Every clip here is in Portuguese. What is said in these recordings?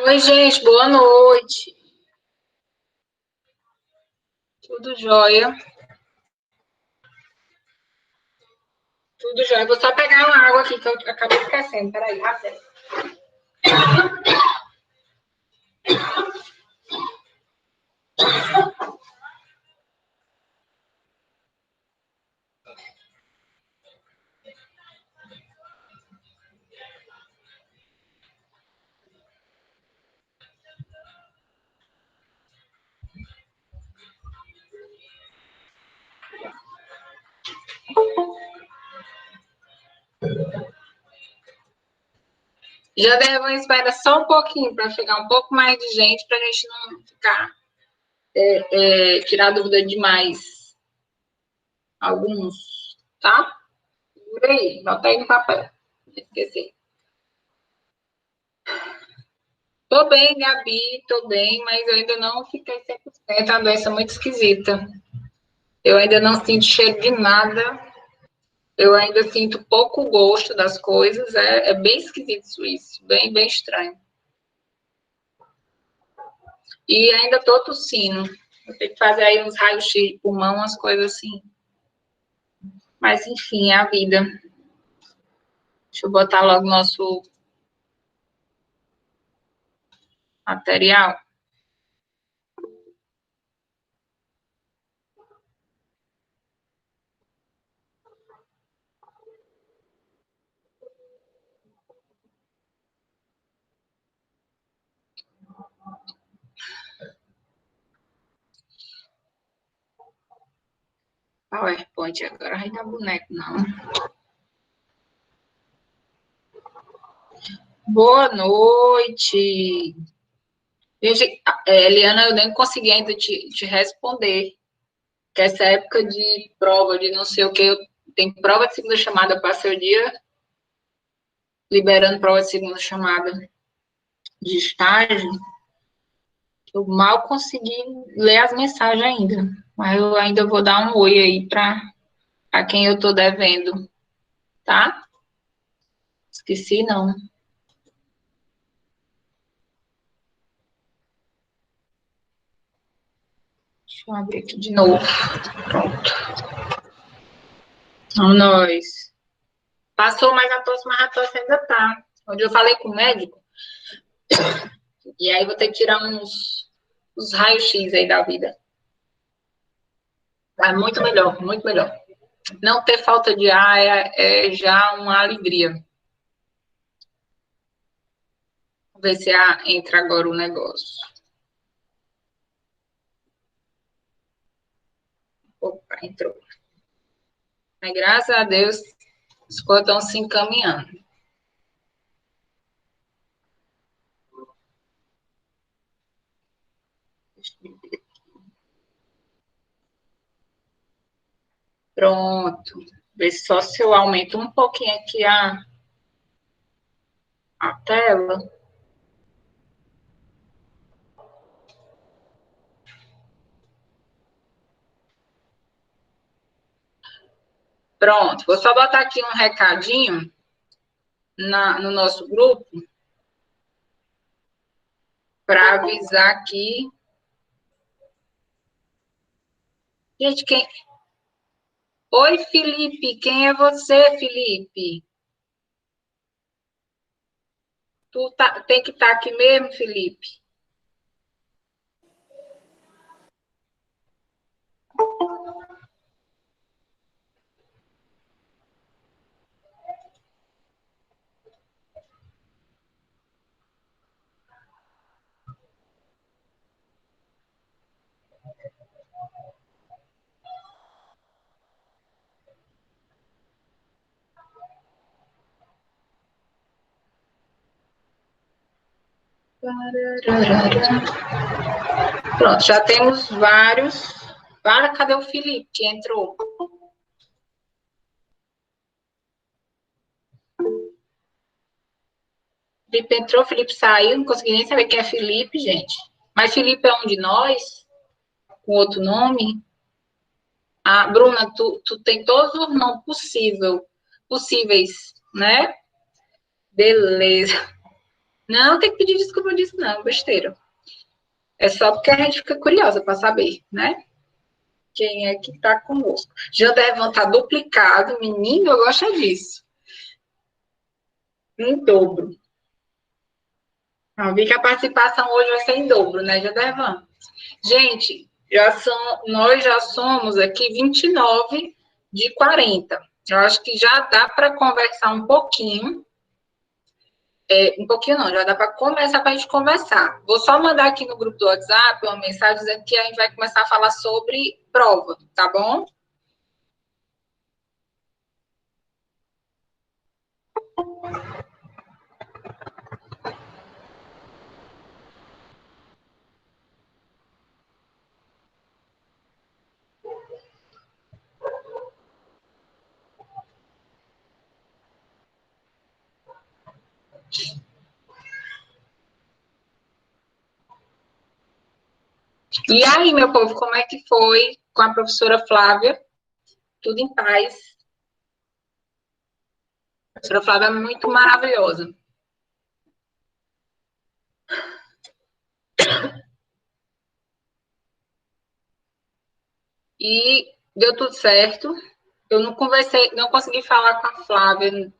Oi, gente, boa noite. Tudo jóia? Tudo jóia. Vou só pegar uma água aqui que eu acabei esquecendo. Peraí, rapidinho. Já devo esperar só um pouquinho para chegar um pouco mais de gente, para a gente não ficar tirar dúvida de mais alguns, tá? Por aí, bota aí no papel. Esqueci. Tô bem, Gabi, tô bem, mas eu ainda não fiquei 100%. É uma doença muito esquisita. Eu ainda não sinto cheiro de nada. Eu ainda sinto pouco gosto das coisas. É bem esquisito isso. Bem, bem estranho. E ainda tô tossindo. Eu tenho que fazer aí uns raios-x de pulmão, umas coisas assim. Mas, enfim, é a vida. Deixa eu botar logo nosso material. PowerPoint agora vai dar boneco, não. Boa noite. Gente, Eliana, eu nem consegui ainda te responder. Que essa época de prova, de não sei o que, tem prova de segunda chamada para seu dia, liberando prova de segunda chamada de estágio. Eu mal consegui ler as mensagens ainda, mas eu ainda vou dar um oi aí para quem eu tô devendo, tá? Esqueci, não. Deixa eu abrir aqui de novo. Pronto. Vamos nós. Passou mais mas a tosse ainda tá. Onde eu falei com o médico, e aí vou ter que tirar uns raios-x aí da vida. É muito melhor, muito melhor. Não ter falta de ar é já uma alegria. Vamos ver se entra agora o negócio. Opa, entrou. Mas, graças a Deus, as coisas estão se encaminhando. Pronto. Vê só se eu aumento um pouquinho aqui a tela. Pronto. Vou só botar aqui um recadinho no nosso grupo para avisar aqui. Gente, quem... Oi, Felipe. Quem é você, Felipe? Tem que estar aqui mesmo, Felipe? Pronto, já temos vários. Cadê o Felipe que entrou? Felipe entrou, Felipe saiu, não consegui nem saber quem é Felipe, gente. Mas Felipe é um de nós, com outro nome. Ah, Bruna, tu tem todos os nomes possíveis, né? Beleza. Não tem que pedir desculpa disso, não, besteira. É só porque a gente fica curiosa para saber, né? Quem é que está conosco. Já deve estar duplicado, menino, eu gosto disso. Em dobro. Eu vi que a participação hoje vai ser em dobro, né, Jadervan? Gente, nós já somos aqui 29 de 40. Eu acho que já dá para conversar um pouquinho. Um pouquinho não, já dá para começar para a gente conversar. Vou só mandar aqui no grupo do WhatsApp uma mensagem dizendo que a gente vai começar a falar sobre prova, tá bom? E aí, meu povo, como é que foi com a professora Flávia? Tudo em paz. A professora Flávia é muito maravilhosa. E deu tudo certo. Eu não conversei, não consegui falar com a Flávia.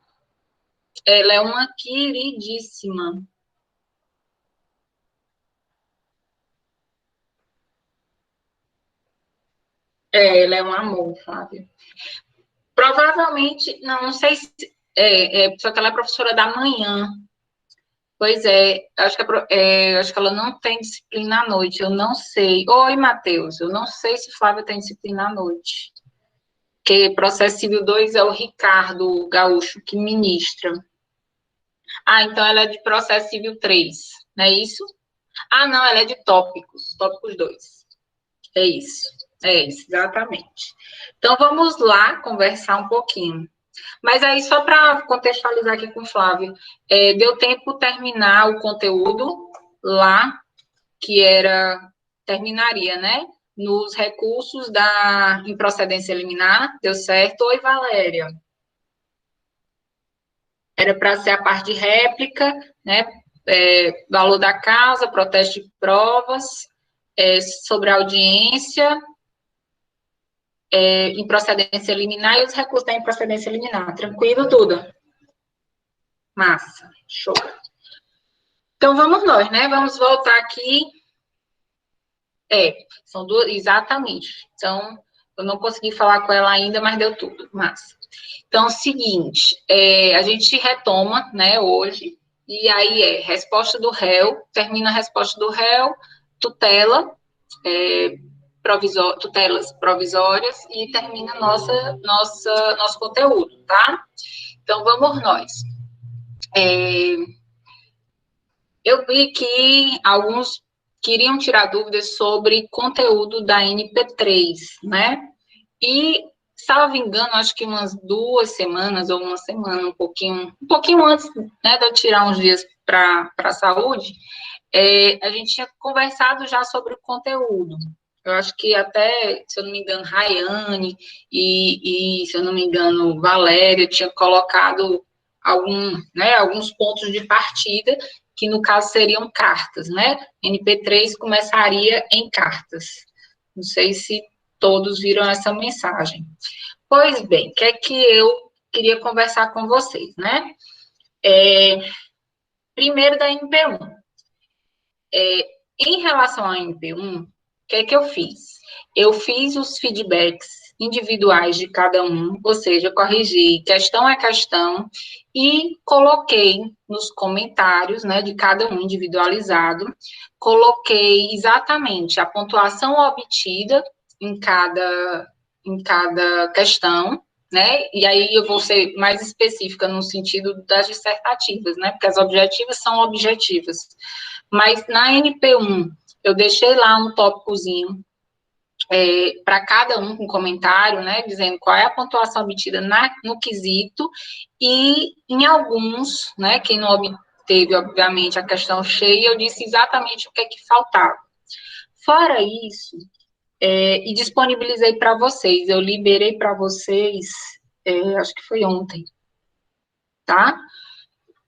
Ela é uma queridíssima. Ela é um amor, Flávia. Provavelmente, não sei se. Só que ela é professora da manhã. Pois é, acho que ela não tem disciplina à noite, eu não sei. Oi, Matheus, eu não sei se Flávia tem disciplina à noite. Porque processo civil 2 é o Ricardo Gaúcho que ministra. Ah, então ela é de processo civil 3, não é isso? Ah, não, ela é de tópicos 2. É isso, exatamente. Então vamos lá conversar um pouquinho. Mas aí, só para contextualizar aqui com o Flávio, deu tempo terminar o conteúdo lá, que terminaria, né? Nos recursos da improcedência liminar, deu certo? Oi, Valéria. Era para ser a parte de réplica, né? Valor da causa, protesto de provas, sobre a audiência, improcedência liminar e os recursos da improcedência liminar. Tranquilo, tudo? Massa, show. Então, vamos nós, né? Vamos voltar aqui. São duas, exatamente. Então, eu não consegui falar com ela ainda, mas deu tudo. Massa. Então, é o seguinte, a gente retoma, né, hoje, e aí resposta do réu, termina a resposta do réu, tutela, tutelas provisórias, e termina nosso conteúdo, tá? Então, vamos nós. Eu vi que alguns queriam tirar dúvidas sobre conteúdo da NP3, né? E, salvo engano, acho que umas 2 semanas ou uma semana, um pouquinho antes, né, de eu tirar uns dias para a saúde, a gente tinha conversado já sobre o conteúdo. Eu acho que até, se eu não me engano, Rayane se eu não me engano, Valéria tinha colocado alguns pontos de partida, que no caso seriam cartas, né? NP3 começaria em cartas. Não sei se todos viram essa mensagem. Pois bem, o que é que eu queria conversar com vocês, né? Primeiro da MP1. Em relação à MP1, o que é que eu fiz? Eu fiz os feedbacks individuais de cada um, ou seja, corrigi questão a questão e coloquei nos comentários, né, de cada um individualizado, coloquei exatamente a pontuação obtida em cada questão, né? E aí eu vou ser mais específica no sentido das dissertativas, né? Porque as objetivas são objetivas. Mas na NP1, eu deixei lá um tópicozinho para cada um com comentário, né, dizendo qual é a pontuação obtida no quesito, e em alguns, né, quem não obteve, obviamente, a questão cheia, eu disse exatamente o que é que faltava. Fora isso, e disponibilizei para vocês, eu liberei para vocês, acho que foi ontem, tá?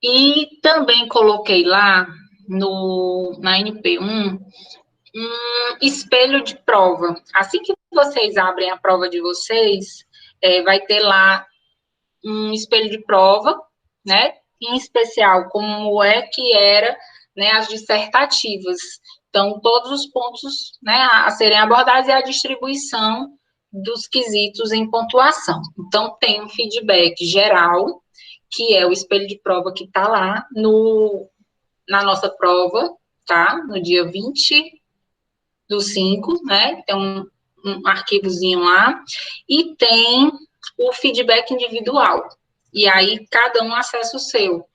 E também coloquei lá na NP1 um espelho de prova. Assim que vocês abrem a prova de vocês, vai ter lá um espelho de prova, né? Em especial, como é que era, né, as dissertativas. Então, todos os pontos, né, a serem abordados e a distribuição dos quesitos em pontuação. Então, tem um feedback geral, que é o espelho de prova que está lá na nossa prova, tá? No dia 20/5, né? Tem um arquivozinho lá, e tem o feedback individual. E aí, cada um acessa o seu,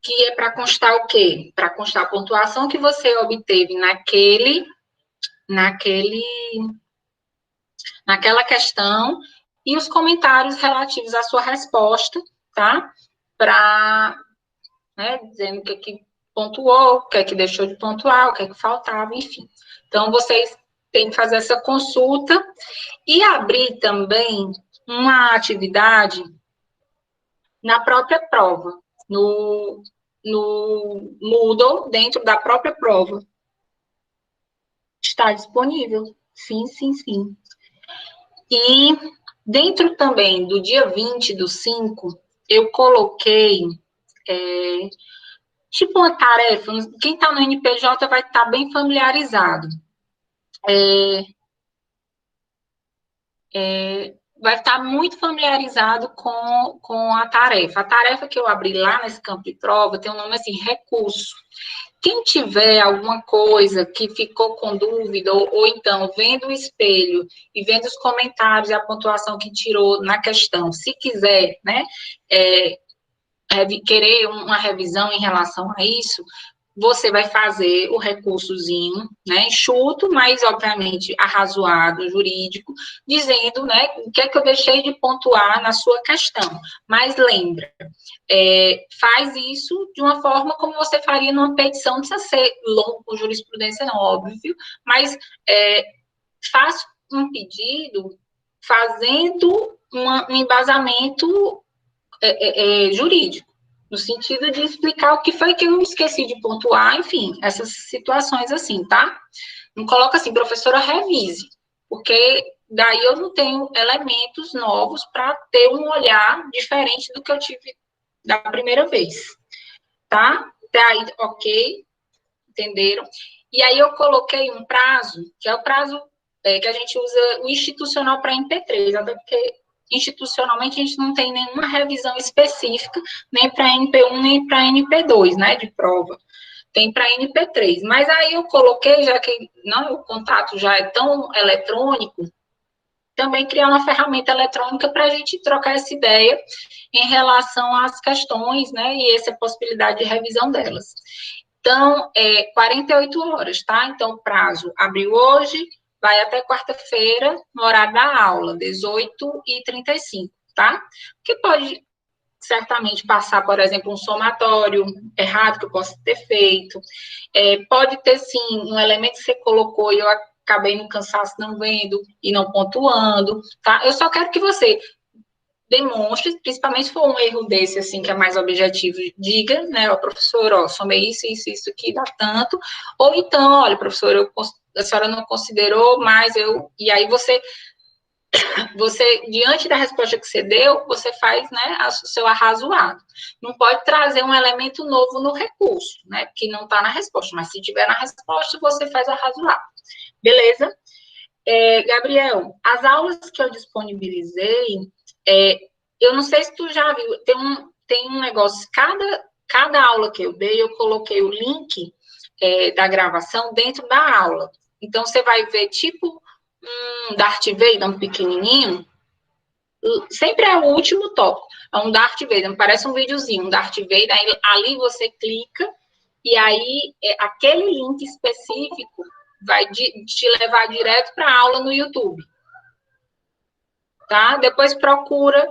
que é para constar o quê? Para constar a pontuação que você obteve naquela questão e os comentários relativos à sua resposta, tá? Para, né, dizendo o que é que pontuou, o que é que deixou de pontuar, o que é que faltava, enfim. Então, vocês têm que fazer essa consulta e abrir também uma atividade na própria prova, no Moodle, dentro da própria prova. Está disponível. Sim, sim, sim. E dentro também do dia 20/5, eu coloquei tipo uma tarefa. Quem está no NPJ vai estar bem familiarizado. Vai estar muito familiarizado com a tarefa. A tarefa que eu abri lá nesse campo de prova tem o nome assim, recurso. Quem tiver alguma coisa que ficou com dúvida, ou então vendo o espelho e vendo os comentários e a pontuação que tirou na questão, se quiser, né, querer uma revisão em relação a isso, você vai fazer o recursozinho, né, enxuto, mas, obviamente, arrazoado, jurídico, dizendo, né, o que é que eu deixei de pontuar na sua questão. Mas lembra, faz isso de uma forma como você faria numa petição, não precisa ser longo com jurisprudência, não, óbvio, mas faz um pedido fazendo um embasamento jurídico, no sentido de explicar o que foi que eu esqueci de pontuar, enfim, essas situações assim, tá? Não coloca assim, professora, revise, porque daí eu não tenho elementos novos para ter um olhar diferente do que eu tive da primeira vez, tá? Até aí, ok, entenderam? E aí eu coloquei um prazo, que é o prazo que a gente usa o institucional para MP3, até porque institucionalmente a gente não tem nenhuma revisão específica, nem para NP1, nem para NP2, né, de prova. Tem para NP3. Mas aí eu coloquei, já que não, o contato já é tão eletrônico, também criar uma ferramenta eletrônica para a gente trocar essa ideia em relação às questões, né, e essa possibilidade de revisão delas. Então, 48 horas, tá? Então, o prazo abriu hoje, vai até quarta-feira, no horário da aula, 18h35, tá? Que pode certamente passar, por exemplo, um somatório errado que eu possa ter feito. Pode ter, sim, um elemento que você colocou e eu acabei no cansaço não vendo e não pontuando, tá? Eu só quero que você demonstre, principalmente se for um erro desse, assim, que é mais objetivo, diga, né, ó, professor, ó, somei isso aqui, dá tanto, ou então, olha, professor, a senhora não considerou, mas e aí você, diante da resposta que você deu, você faz, né, o seu arrazoado. Não pode trazer um elemento novo no recurso, né, que não está na resposta, mas se tiver na resposta, você faz o arrazoado. Beleza? Gabriel, as aulas que eu disponibilizei, eu não sei se tu já viu, tem um negócio, cada aula que eu dei, eu coloquei o link da gravação dentro da aula. Então, você vai ver, tipo, um Darth Vader, um pequenininho, sempre é o último tópico, é um Darth Vader, parece um videozinho, um Darth Vader, aí, ali você clica, e aí aquele link específico vai te levar direto para a aula no YouTube. Tá? Depois procura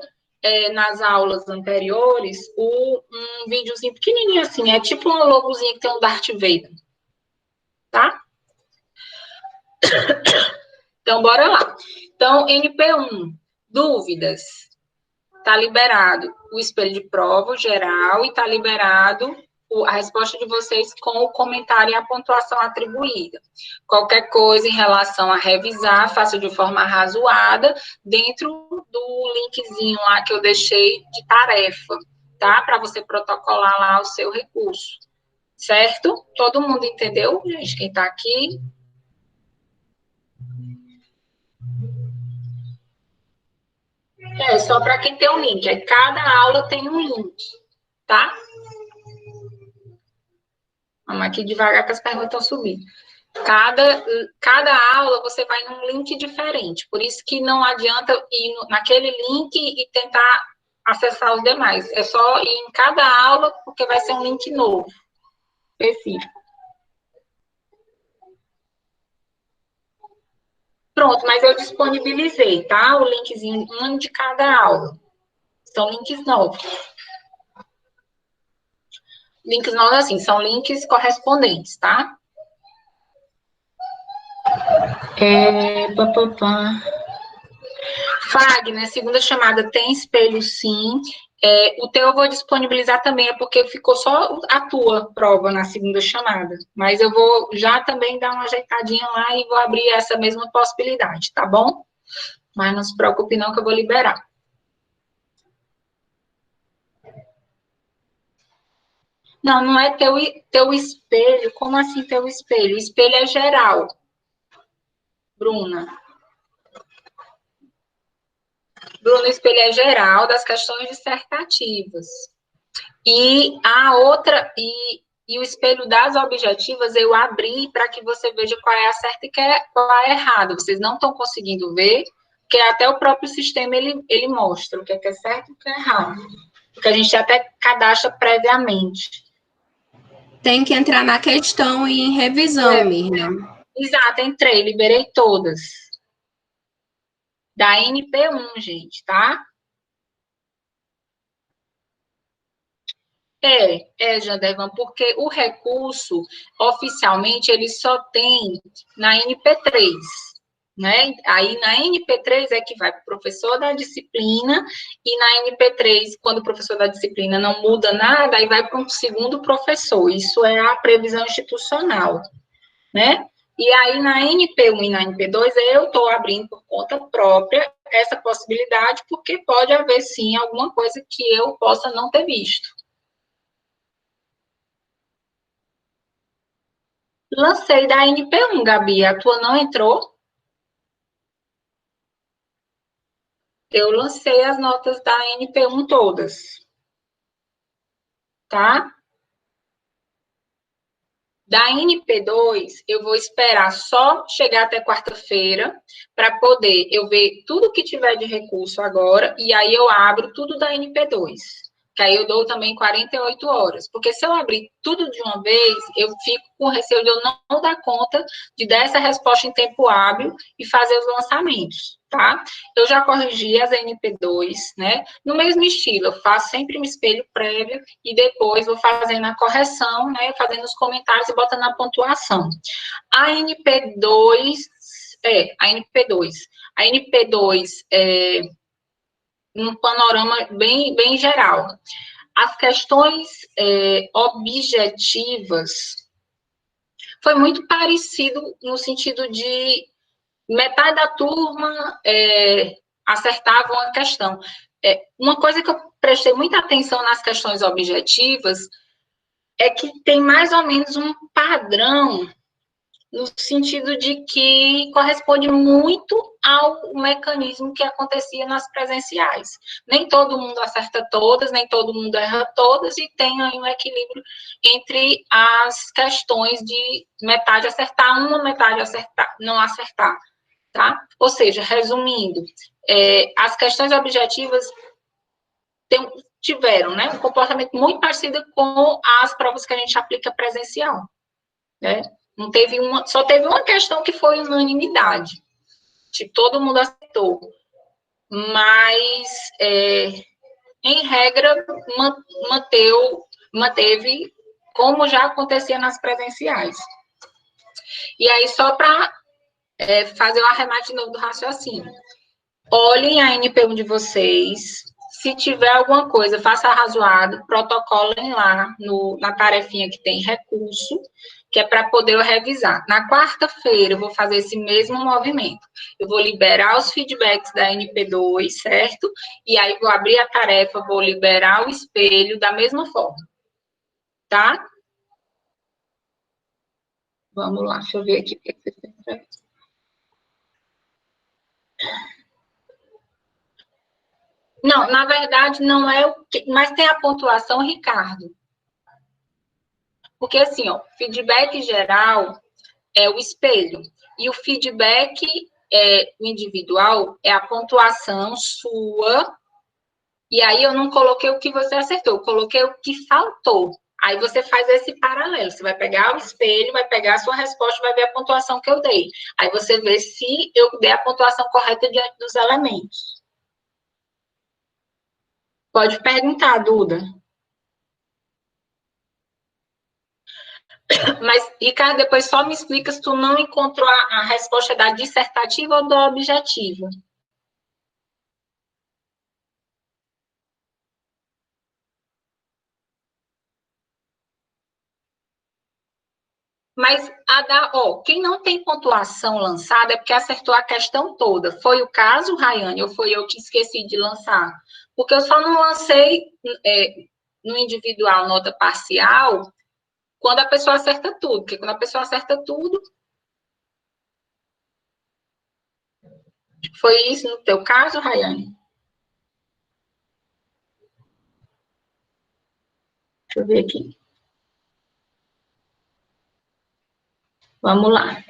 nas aulas anteriores um videozinho pequenininho assim, é tipo um logozinho que tem um Darth Vader, tá? Então, bora lá. Então, NP1, dúvidas. está liberado o espelho de prova, o geral, e está liberado a resposta de vocês com o comentário e a pontuação atribuída. Qualquer coisa em relação a revisar, faça de forma razoada, dentro do linkzinho lá que eu deixei de tarefa, tá? Para você protocolar lá o seu recurso. Certo? Todo mundo entendeu, gente? Quem está aqui? Só para quem tem um link. Aí cada aula tem um link, tá? Vamos aqui devagar que as perguntas estão subindo. Cada aula você vai num link diferente. Por isso que não adianta ir naquele link e tentar acessar os demais. É só ir em cada aula, porque vai ser um link novo, específico. Pronto, mas eu disponibilizei, tá? O linkzinho, um de cada aula. São links novos. Links novos, assim, são links correspondentes, tá? Fagner, segunda chamada tem espelho, sim. O teu eu vou disponibilizar também, é porque ficou só a tua prova na segunda chamada. Mas eu vou já também dar uma ajeitadinha lá e vou abrir essa mesma possibilidade, tá bom? Mas não se preocupe não que eu vou liberar. Não, não é teu espelho. Como assim teu espelho? O espelho é geral, Bruna. Bruna, o espelho é geral das questões dissertativas. E a outra, e o espelho das objetivas eu abri para que você veja qual é a certa e qual é a errada. Vocês não estão conseguindo ver, porque até o próprio sistema ele mostra o que é certo e o que é errado. Porque a gente até cadastra previamente. Tem que entrar na questão e em revisão, Miriam. Exato, entrei, liberei todas. Da NP1, gente, tá? Jandevan, porque o recurso, oficialmente, ele só tem na NP3, né? Aí, na NP3 é que vai para o professor da disciplina, e na NP3, quando o professor da disciplina não muda nada, aí vai para um segundo professor. Isso é a previsão institucional, né? E aí, na NP1 e na NP2, eu estou abrindo por conta própria essa possibilidade, porque pode haver, sim, alguma coisa que eu possa não ter visto. Lancei da NP1, Gabi. A tua não entrou? Eu lancei as notas da NP1 todas. Tá? Da NP2, eu vou esperar só chegar até quarta-feira para poder eu ver tudo que tiver de recurso agora e aí eu abro tudo da NP2. Que aí eu dou também 48 horas. Porque se eu abrir tudo de uma vez, eu fico com receio de eu não dar conta de dar essa resposta em tempo hábil e fazer os lançamentos, tá? Eu já corrigi as NP2, né? No mesmo estilo, eu faço sempre um espelho prévio e depois vou fazendo a correção, né? Fazendo os comentários e botando a pontuação. A NP2, a NP2. A NP2 um panorama bem geral. As questões objetivas foi muito parecido no sentido de metade da turma acertava uma questão. Uma coisa que eu prestei muita atenção nas questões objetivas é que tem mais ou menos um padrão no sentido de que corresponde muito ao mecanismo que acontecia nas presenciais. Nem todo mundo acerta todas, nem todo mundo erra todas, e tem aí um equilíbrio entre as questões de metade acertar uma, metade acertar, não acertar, tá? Ou seja, resumindo, as questões objetivas tiveram, né, um comportamento muito parecido com as provas que a gente aplica presencial, né? Não teve só teve uma questão que foi unanimidade, que todo mundo aceitou, mas em regra manteve como já acontecia nas presenciais. E aí só para fazer o arremate de novo do raciocínio, olhem a NP1 de vocês, Se tiver alguma coisa, faça arrazoado, protocolem lá na tarefinha que tem recurso, que é para poder eu revisar. Na quarta-feira, eu vou fazer esse mesmo movimento. Eu vou liberar os feedbacks da NP2, certo? E aí, vou abrir a tarefa, vou liberar o espelho da mesma forma. Tá? Vamos lá, deixa eu ver aqui o que você tem para isso. Não, na verdade, não é o que... Mas tem a pontuação, Ricardo. Porque, assim, ó, feedback geral é o espelho. E o feedback individual é a pontuação sua. E aí eu não coloquei o que você acertou, eu coloquei o que faltou. Aí você faz esse paralelo. Você vai pegar o espelho, vai pegar a sua resposta, vai ver a pontuação que eu dei. Aí você vê se eu dei a pontuação correta diante dos elementos. Pode perguntar, Duda. Mas, Ricardo, depois só me explica se tu não encontrou a resposta da dissertativa ou da objetiva. Mas quem não tem pontuação lançada é porque acertou a questão toda. Foi o caso, Rayane, ou foi eu que esqueci de lançar? Porque eu só não lancei no individual nota parcial quando a pessoa acerta tudo. Porque quando a pessoa acerta tudo, foi isso no teu caso, Rayane? Deixa eu ver aqui. Vamos lá.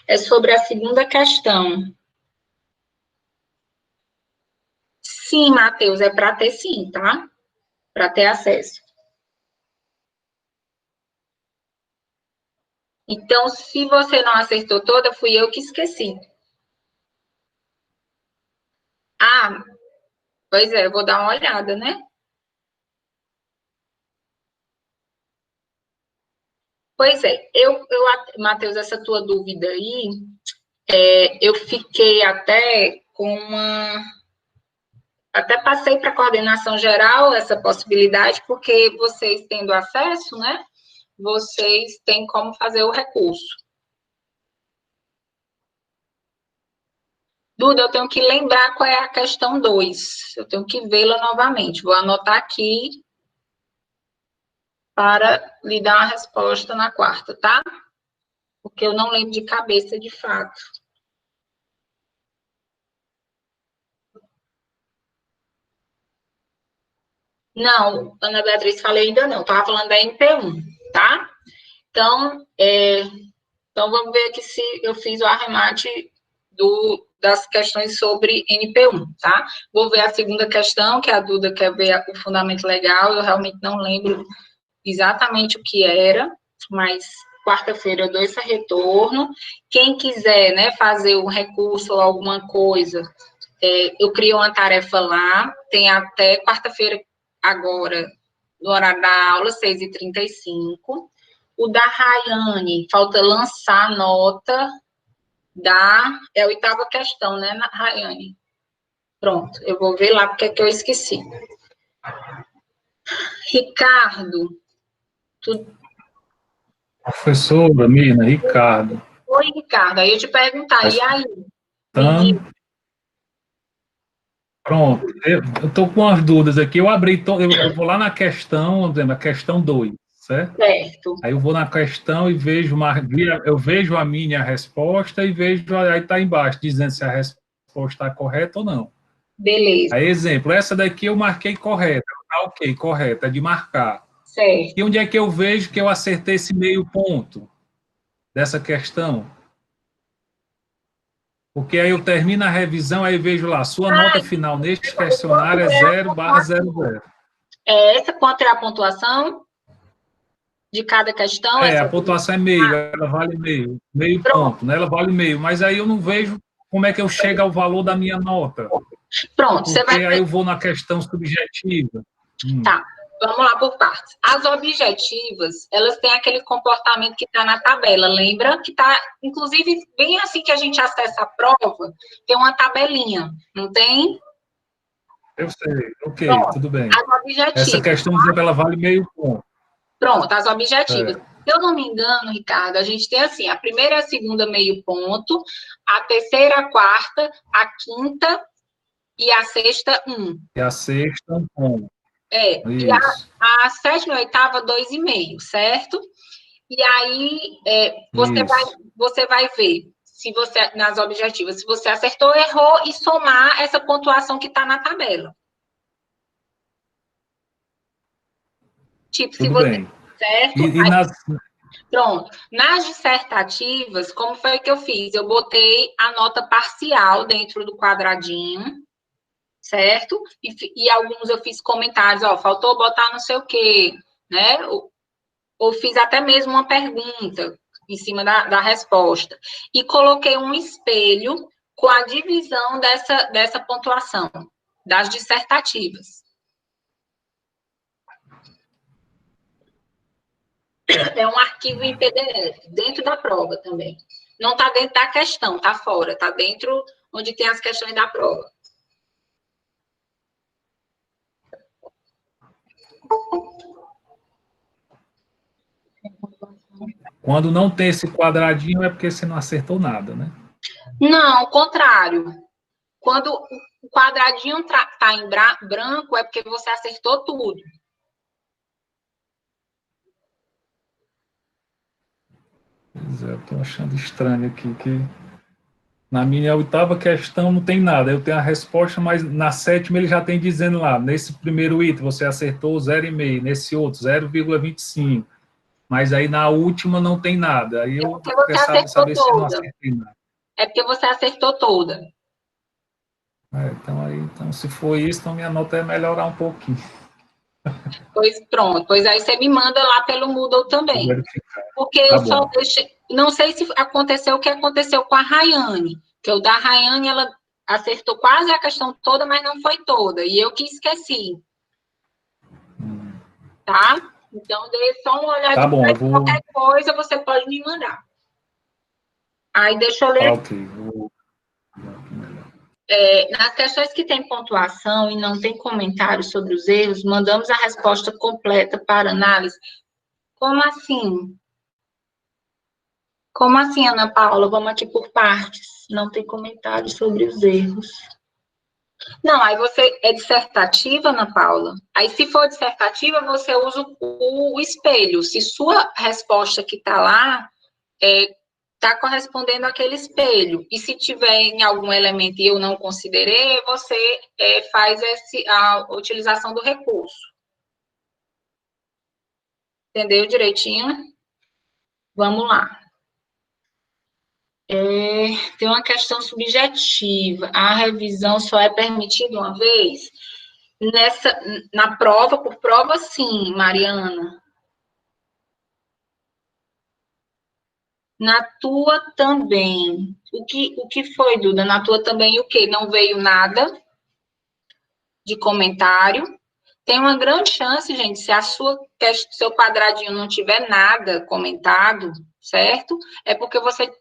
É sobre a segunda questão. Sim, Matheus, é para ter sim, tá? Para ter acesso. Então, se você não acertou toda, fui eu que esqueci. Ah, pois é, eu vou dar uma olhada, né? Pois é, Matheus, essa tua dúvida aí, eu fiquei até com uma... Até passei para a coordenação geral essa possibilidade, porque vocês tendo acesso, né? Vocês têm como fazer o recurso. Duda, eu tenho que lembrar qual é a questão 2. Eu tenho que vê-la novamente. Vou anotar aqui para lhe dar uma resposta na quarta, tá? Porque eu não lembro de cabeça de fato. Não, Ana Beatriz, falei ainda não. Estava falando da MP1, tá? Então, vamos ver aqui se eu fiz o arremate das questões sobre NP1, tá? Vou ver a segunda questão, que a Duda quer ver o fundamento legal. Eu realmente não lembro exatamente o que era, mas quarta-feira eu dou esse retorno. Quem quiser, né, fazer um recurso ou alguma coisa, eu crio uma tarefa lá, tem até quarta-feira agora, no horário da aula, 6h35. O da Rayane, falta lançar a nota é a oitava questão, né, Rayane? Pronto, eu vou ver lá porque é que eu esqueci. Ricardo, Professora, Mina, Ricardo. Oi, Ricardo, aí eu te perguntar, e aí? Pronto, eu estou com as dúvidas aqui, eu vou lá na questão 2, certo? Certo. Aí eu vou na questão e eu vejo a minha resposta e vejo, aí está embaixo, dizendo se a resposta está correta ou não. Beleza. Aí, exemplo, essa daqui eu marquei correta, tá ok, correta, é de marcar. Certo. E onde é que eu vejo que eu acertei esse meio ponto dessa questão? Porque aí eu termino a revisão, aí vejo lá, sua nota final neste questionário é 0/00. Essa quanto é a pontuação de cada questão? A pontuação é meio, ela vale meio ponto, né? Ela vale meio, mas aí eu não vejo como é que eu chego ao valor da minha nota. Pronto, você vai... aí eu vou na questão subjetiva. Tá, vamos lá por partes. As objetivas, elas têm aquele comportamento que está na tabela, lembra? Que está, inclusive, bem assim que a gente acessa a prova, tem uma tabelinha, não tem? Eu sei, ok, Pronto, tudo bem. as Essa objetivas. questão, por exemplo, ela vale meio ponto. Pronto, as objetivas. É, Se eu não me engano, Ricardo, a gente tem assim, a primeira e a segunda meio ponto, a terceira, a quarta, a quinta e a sexta, 1. e a sexta, um ponto. E Isso, a sétima e a oitava, 2,5, certo? E aí, isso. você vai ver se você, nas objetivas, se você acertou ou errou e somar essa pontuação que está na tabela. Tipo, se Tudo você, bem. certo? E nas... Pronto. Nas dissertativas, como foi que eu fiz? Eu botei a nota parcial dentro do quadradinho, certo? E alguns eu fiz comentários, ó, faltou botar não sei o quê, né? Ou fiz até mesmo uma pergunta em cima da resposta. E coloquei um espelho com a divisão dessa pontuação, das dissertativas. É um arquivo em PDF, dentro da prova também. Não está dentro da questão, está fora, está dentro onde tem as questões da prova. Quando não tem esse quadradinho é porque você não acertou nada, né? Não, ao contrário. Quando o quadradinho está em branco, é porque você acertou tudo. Pois é, eu estou achando estranho aqui que na minha oitava questão não tem nada. Eu tenho a resposta, mas na sétima ele já tem dizendo lá, nesse primeiro item você acertou 0,5, nesse outro 0,25. Mas aí na última não tem nada. Aí É eu porque você quero acertou saber se eu não toda. acertei nada. É porque você acertou toda. Então, se for isso, então minha nota é melhorar um pouquinho. Pois pronto. Pois aí você me manda lá pelo Moodle Vou também. verificar. Porque Tá eu só bom. deixei. Não sei se aconteceu o que aconteceu com a Rayane. Que o da Rayane, ela acertou quase a questão toda, mas não foi toda. E eu que esqueci. Tá? Então, dê só uma Tá olhadinha. bom, eu vou. Qualquer coisa você pode me mandar. Aí, deixa eu ler. Tá ok. Vou... Nas questões que tem pontuação e não tem comentário sobre os erros, mandamos a resposta completa para análise. Como assim? Como assim, Ana Paula? Vamos aqui por partes. Não tem comentário sobre os erros. Não, aí você é dissertativa, Ana Paula. Aí, se for dissertativa, você usa o espelho. Se sua resposta que está lá está correspondendo àquele espelho. E se tiver em algum elemento e eu não considerei, você faz a utilização do recurso. Entendeu direitinho? Vamos lá. Tem uma questão subjetiva. A revisão só é permitida uma vez? Na prova, por prova, sim, Mariana. Na tua também. O que foi, Duda? Na tua também o quê? Não veio nada de comentário. Tem uma grande chance, gente, se seu quadradinho não tiver nada comentado, certo? É porque você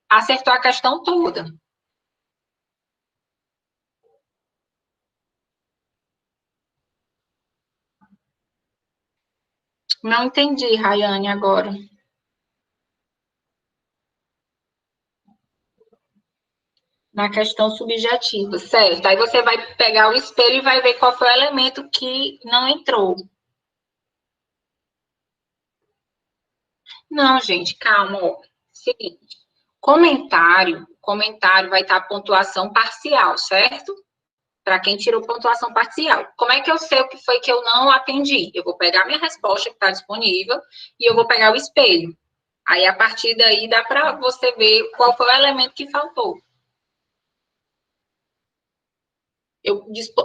acertou a questão toda. Não entendi, Rayane, agora. Na questão subjetiva, certo? Aí você vai pegar o espelho e vai ver qual foi o elemento que não entrou. Não, gente, calma. Ó. Seguinte, comentário vai estar a pontuação parcial, certo? Para quem tirou pontuação parcial. Como é que eu sei o que foi que eu não atendi? Eu vou pegar minha resposta que está disponível e eu vou pegar o espelho. Aí, a partir daí, dá para você ver qual foi o elemento que faltou.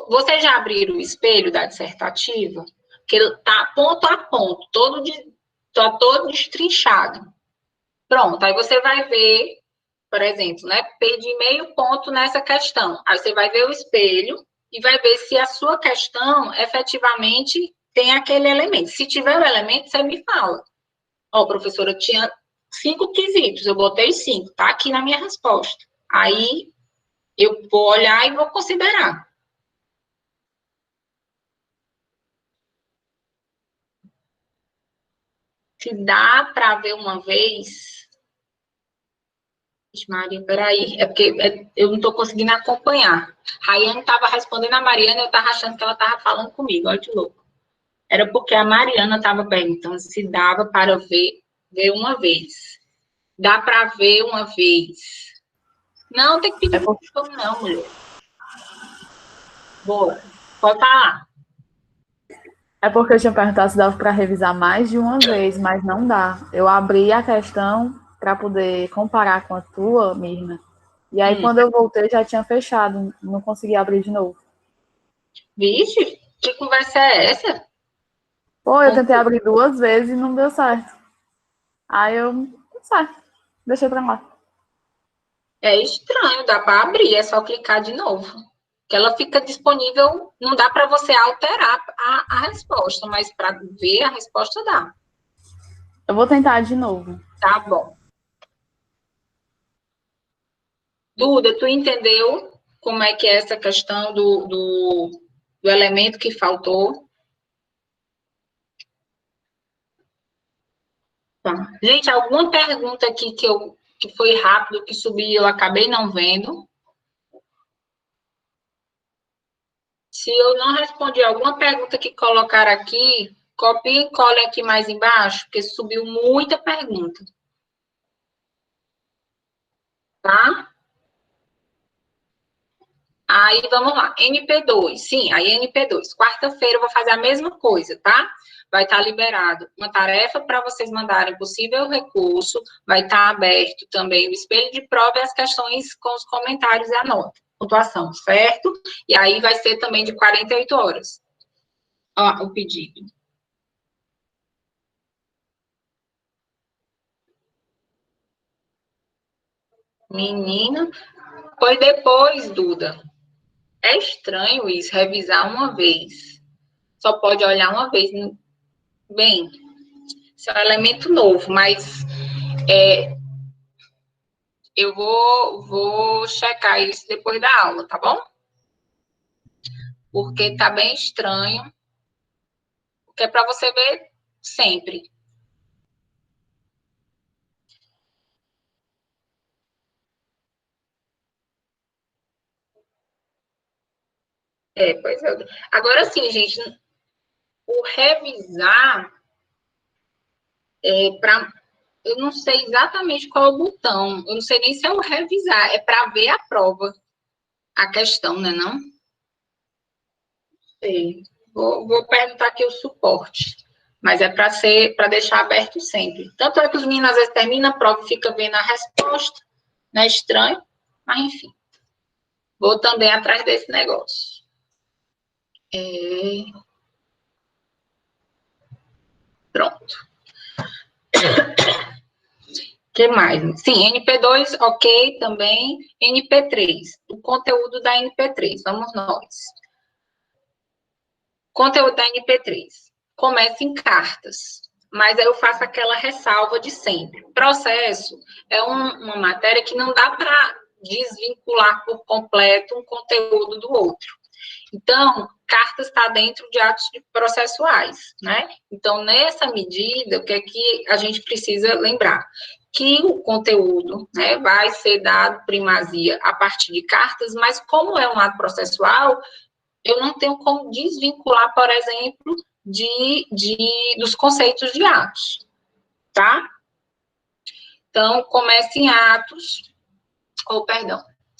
Você já abriu o espelho da dissertativa? Que ele está ponto a ponto, todo destrinchado. Pronto, aí você vai ver, por exemplo, né? Perdi meio ponto nessa questão. Aí você vai ver o espelho e vai ver se a sua questão efetivamente tem aquele elemento. Se tiver o elemento, você me fala. Ó, professora, tinha 5 quesitos, eu botei 5, tá aqui na minha resposta. Aí eu vou olhar e vou considerar. Se dá para ver uma vez... Maria, peraí, é porque eu não estou conseguindo acompanhar. Rayane estava respondendo a Mariana, eu estava achando que ela estava falando comigo, olha que louco. Era porque a Mariana estava perguntando se dava para ver uma vez. Dá para ver uma vez. Não, tem que pedir desculpa, não, mulher. Boa, pode falar. É porque eu tinha perguntado se dava para revisar mais de uma vez, mas não dá. Eu abri a questão para poder comparar com a tua, Mirna. E aí, quando eu voltei, já tinha fechado. Não consegui abrir de novo. Vixe, que conversa é essa? Pô, eu tentei abrir 2 vezes e não deu certo. Aí eu... Não sei. Deixei pra lá. É estranho, dá para abrir, é só clicar de novo. Que ela fica disponível, não dá para você alterar a resposta, mas para ver a resposta dá. Eu vou tentar de novo. Tá bom. Duda, tu entendeu como é que é essa questão do elemento que faltou? Tá. Gente, alguma pergunta aqui que foi rápido, que subi e eu acabei não vendo? Se eu não respondi alguma pergunta que colocaram aqui, copie e cole aqui mais embaixo, porque subiu muita pergunta. Tá? Aí, vamos lá. NP2. Sim, aí NP2. Quarta-feira eu vou fazer a mesma coisa, tá? Vai estar liberado uma tarefa para vocês mandarem possível recurso, vai estar aberto também o espelho de prova e as questões com os comentários e a nota, pontuação, certo? E aí vai ser também de 48 horas. Ó, o pedido. Menina, pois depois, Duda, é estranho isso, revisar uma vez. Só pode olhar uma vez. Bem, isso é um elemento novo, mas eu vou checar isso depois da aula, tá bom? Porque tá bem estranho. Porque é para você ver sempre. Pois é. Agora sim, gente, o revisar para... Eu não sei exatamente qual é o botão. Eu não sei nem se é o revisar. É para ver a prova. A questão, né, não? Sei. Vou perguntar aqui o suporte. Mas é para deixar aberto sempre. Tanto é que os meninos às vezes terminam a prova e ficam vendo a resposta. Não é estranho? Mas, enfim. Vou também atrás desse negócio. Pronto. O que mais? Sim, NP2, ok, também. NP3, o conteúdo da NP3, vamos nós. Conteúdo da NP3. Começa em cartas, mas aí eu faço aquela ressalva de sempre. Processo é uma matéria que não dá para desvincular por completo um conteúdo do outro. Então, cartas está dentro de atos processuais, né? Então, nessa medida, o que é que a gente precisa lembrar? Que o conteúdo, né, vai ser dado primazia a partir de cartas, mas como é um ato processual, eu não tenho como desvincular, por exemplo, dos conceitos de atos, tá? Então, começa em atos,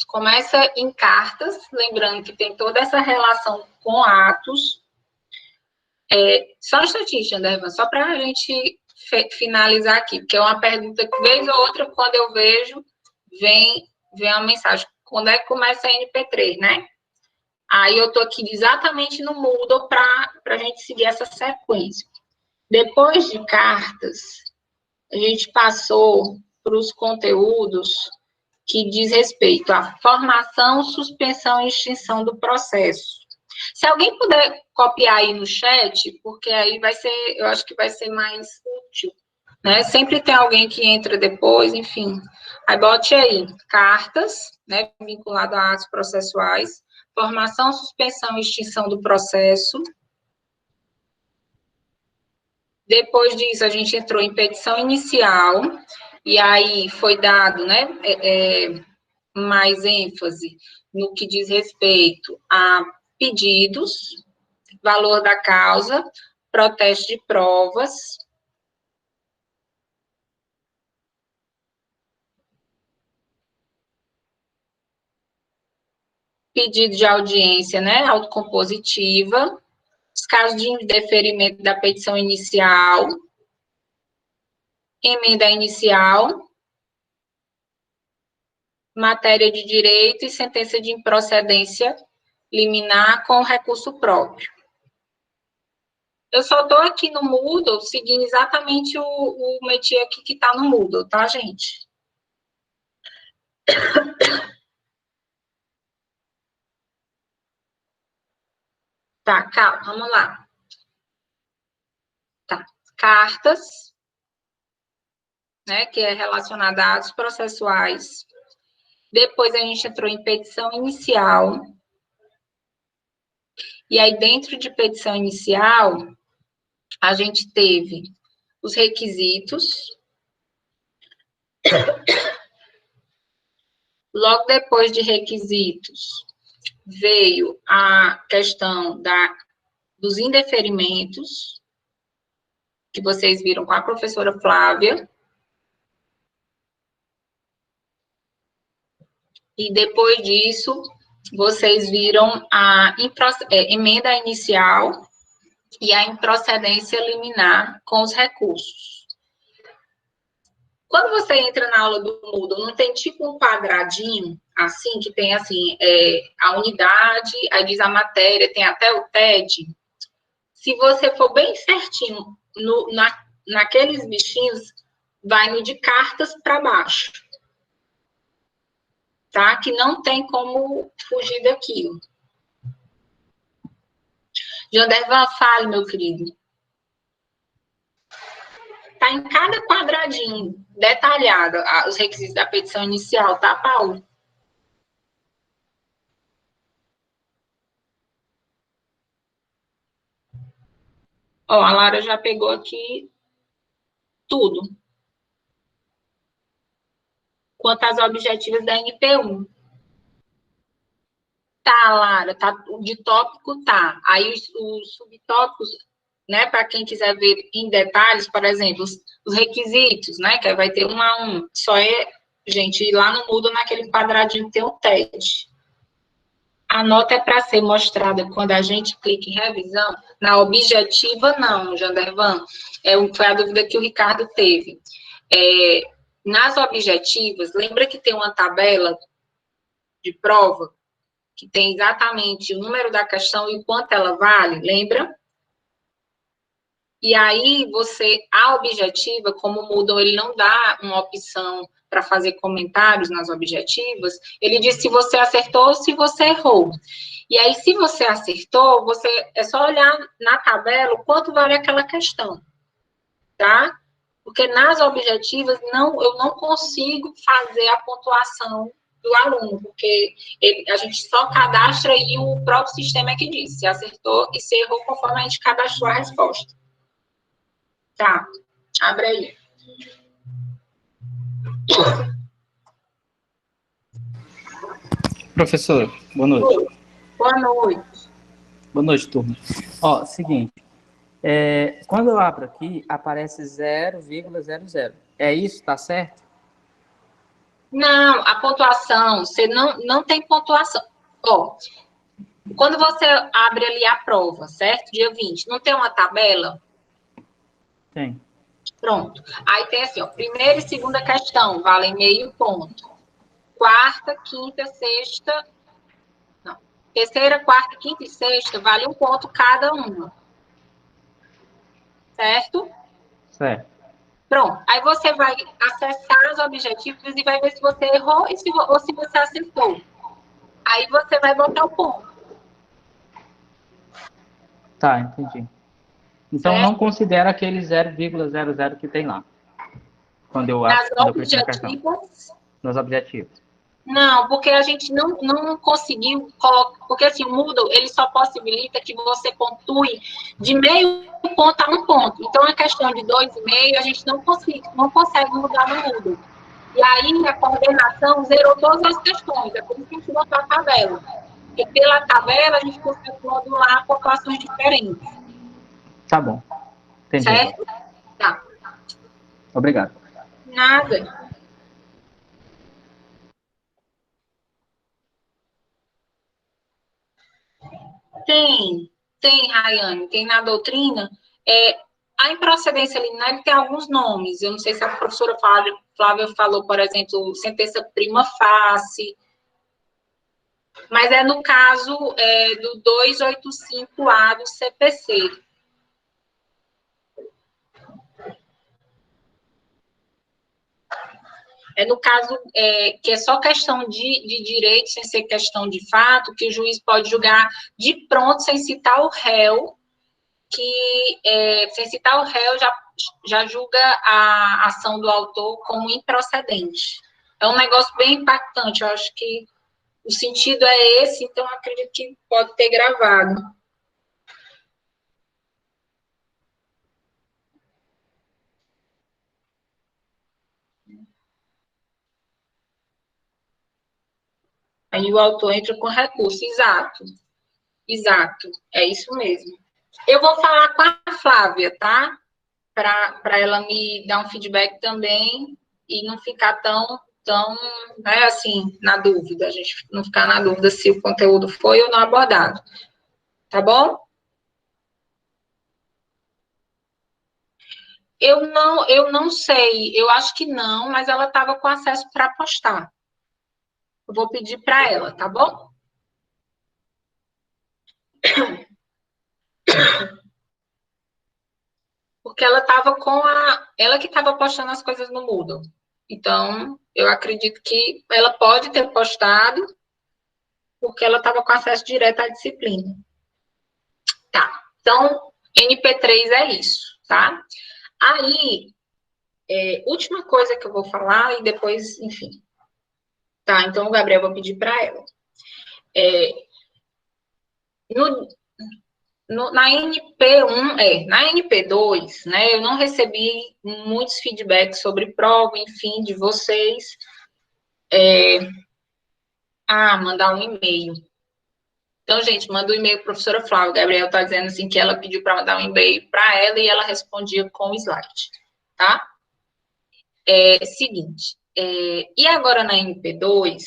começa em cartas, lembrando que tem toda essa relação com atos. Só um instantinho, Andervan, só para a gente finalizar aqui, porque é uma pergunta que, vez ou outra, quando eu vejo, vem uma mensagem. Quando é que começa a NP3, né? Aí eu estou aqui exatamente no Moodle para a gente seguir essa sequência. Depois de cartas, a gente passou para os conteúdos que diz respeito à formação, suspensão e extinção do processo. Se alguém puder copiar aí no chat, porque aí vai ser, eu acho que vai ser mais útil, né? Sempre tem alguém que entra depois, enfim. Aí bote aí, cartas, né, vinculado a atos processuais, formação, suspensão e extinção do processo. Depois disso, a gente entrou em petição inicial, e aí foi dado, né, mais ênfase no que diz respeito a pedidos, valor da causa, protesto de provas, pedido de audiência, né, autocompositiva, os casos de indeferimento da petição inicial, emenda inicial, matéria de direito e sentença de improcedência liminar com recurso próprio. Eu só estou aqui no Moodle seguindo exatamente o métier aqui que está no Moodle, tá, gente? Tá, calma, vamos lá. Tá, cartas, né, que é relacionada a atos processuais. Depois a gente entrou em petição inicial. E aí, dentro de petição inicial, a gente teve os requisitos. Logo depois de requisitos, veio a questão dos indeferimentos, que vocês viram com a professora Flávia. E depois disso, vocês viram a emenda inicial e a improcedência liminar com os recursos. Quando você entra na aula do Moodle, não tem tipo um quadradinho, assim, que tem, assim, a unidade, aí diz a matéria, tem até o TED. Se você for bem certinho naqueles bichinhos, vai no de cartas para baixo. Tá? Que não tem como fugir daquilo. Jandervan, fale, meu querido. Tá em cada quadradinho, detalhado, os requisitos da petição inicial, tá, Paulo? Ó, a Lara já pegou aqui tudo. Quanto às objetivas da NP1. Tá, Lara, tá, de tópico tá. Aí os subtópicos, né, para quem quiser ver em detalhes, por exemplo, os requisitos, né, que vai ter 1 a 1. Só gente, ir lá no Moodle, naquele quadradinho tem o TED. A nota é para ser mostrada quando a gente clica em revisão. Na objetiva, não, Jandervan. Foi a dúvida que o Ricardo teve. Nas objetivas, lembra que tem uma tabela de prova que tem exatamente o número da questão e quanto ela vale, lembra? E aí, a objetiva, como o Moodle, ele não dá uma opção para fazer comentários nas objetivas, ele diz se você acertou ou se você errou. E aí, se você acertou, é só olhar na tabela o quanto vale aquela questão, tá? Porque nas objetivas, eu não consigo fazer a pontuação do aluno, porque a gente só cadastra e o próprio sistema é que diz se acertou e se errou conforme a gente cadastrou a resposta. Tá, abre aí. Professor, boa noite. Boa noite. Boa noite, turma. Ó, seguinte, quando eu abro aqui, aparece 0,00. É isso, tá certo? Não, a pontuação, você não tem pontuação. Ó, quando você abre ali a prova, certo? Dia 20, não tem uma tabela? Tem. Pronto. Aí tem assim, ó, primeira e segunda questão, valem meio ponto. Quarta, quinta, sexta... Não. Terceira, quarta, quinta e sexta, vale 1 ponto cada uma. Certo? Certo. Pronto. Aí você vai acessar os objetivos e vai ver se você errou ou se você acertou. Aí você vai botar o ponto. Tá, entendi. Então, certo? não considera aquele 0,00 que tem lá. Quando eu Nas clico na questão. objetivas. Nos objetivos. Não, porque a gente não conseguiu colocar, porque assim, o Moodle, ele só possibilita que você pontue de meio ponto a um ponto. Então, a questão de 2,5, a gente não consegue mudar no Moodle. E aí, a coordenação zerou todas as questões, é por isso que a gente botou a tabela. Porque pela tabela, a gente consegue modular populações diferentes. Tá bom. Entendi. Certo? Tá. Obrigado. Nada. Tem, Rayane, tem na doutrina. A improcedência liminar tem alguns nomes. Eu não sei se a professora Flávia falou, por exemplo, sentença prima facie, mas é no caso do 285A do CPC. É no caso que é só questão de direito, sem ser questão de fato, que o juiz pode julgar de pronto, sem citar o réu, sem citar o réu, já julga a ação do autor como improcedente. É um negócio bem impactante, eu acho que o sentido é esse, então acredito que pode ter gravado. Aí o autor entra com recurso, exato, é isso mesmo. Eu vou falar com a Flávia, tá? Para ela me dar um feedback também e não ficar tão, né, assim, na dúvida, a gente não ficar na dúvida se o conteúdo foi ou não abordado. Tá bom? Eu não sei, eu acho que não, mas ela estava com acesso para postar. Eu vou pedir para ela, tá bom? Porque ela estava ela que estava postando as coisas no Moodle. Então, eu acredito que ela pode ter postado, porque ela estava com acesso direto à disciplina. Tá, então, NP3 é isso, tá? Aí, última coisa que eu vou falar e depois, enfim. Tá, então, Gabriel, eu vou pedir para ela. Na NP1, na NP2, né, eu não recebi muitos feedbacks sobre prova, enfim, de vocês. Mandar um e-mail. Então, gente, manda um e-mail para a professora Flávia. O Gabriel está dizendo assim que ela pediu para mandar um e-mail para ela e ela respondia com o slide, tá? Seguinte, e agora na NP2,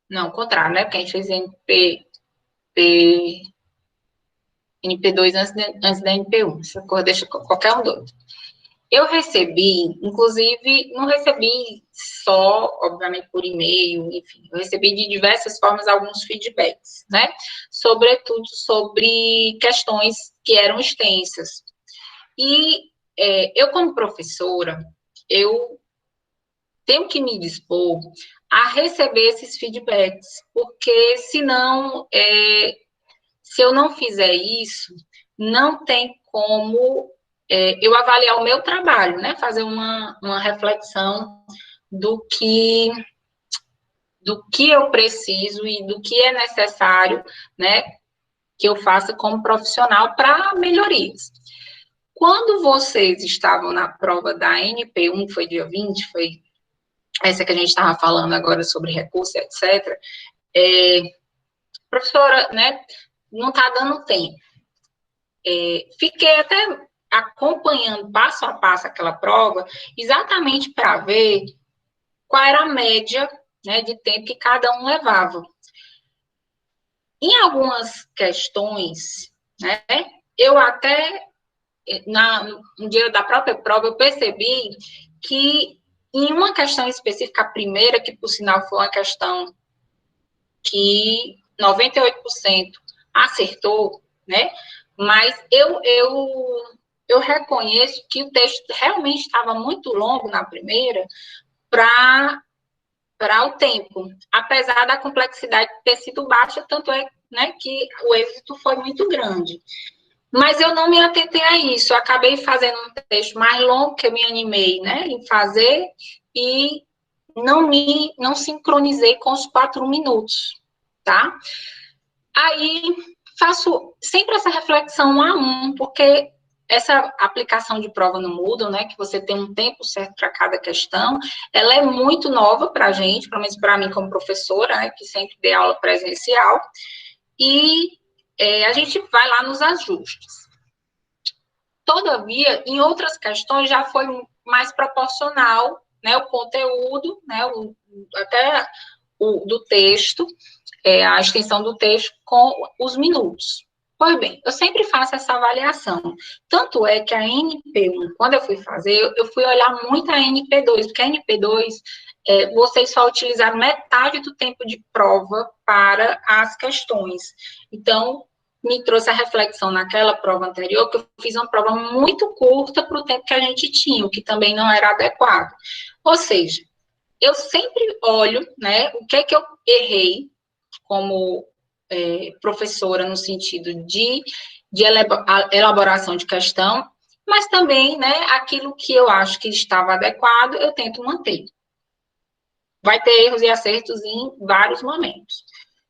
não, o contrário, né? Porque a gente fez NP2 antes da NP1, essa cor deixa qualquer um doido. Eu recebi, inclusive, não recebi só, obviamente, por e-mail, enfim, eu recebi de diversas formas alguns feedbacks, né? Sobretudo sobre questões que eram extensas. E eu, como professora, eu tenho que me dispor a receber esses feedbacks, porque senão, se eu não fizer isso, não tem como eu avaliar o meu trabalho, né? Fazer uma reflexão do que eu preciso e do que é necessário, né? Que eu faça como profissional para melhorias. Quando vocês estavam na prova da NP1, foi dia 20, foi essa que a gente estava falando agora sobre recurso, etc. Professora, né? Não está dando tempo. Fiquei até acompanhando passo a passo aquela prova, exatamente para ver qual era a média, né, de tempo que cada um levava. Em algumas questões, né, eu até, no dia da própria prova, eu percebi que em uma questão específica, a primeira, que por sinal foi uma questão que 98% acertou, né, mas eu reconheço que o texto realmente estava muito longo na primeira para o tempo, apesar da complexidade ter sido baixa, tanto é, né, que o êxito foi muito grande. Mas eu não me atentei a isso, eu acabei fazendo um texto mais longo, que eu me animei, né, em fazer, e não sincronizei com os 4 minutos, tá? Aí, faço sempre essa reflexão 1 a 1, porque essa aplicação de prova no Moodle, né, que você tem um tempo certo para cada questão, ela é muito nova para a gente, pelo menos para mim como professora, né, que sempre dei aula presencial, e a gente vai lá nos ajustes. Todavia, em outras questões já foi mais proporcional, né, o conteúdo, né, até do texto, a extensão do texto com os minutos. Pois bem, eu sempre faço essa avaliação. Tanto é que a NP1, quando eu fui fazer, eu fui olhar muito a NP2, porque a NP2, vocês só utilizaram metade do tempo de prova para as questões. Então, me trouxe a reflexão naquela prova anterior, que eu fiz uma prova muito curta para o tempo que a gente tinha, o que também não era adequado. Ou seja, eu sempre olho, né, o que é que eu errei como professora no sentido de elaboração de questão, mas também, né, aquilo que eu acho que estava adequado, eu tento manter. Vai ter erros e acertos em vários momentos.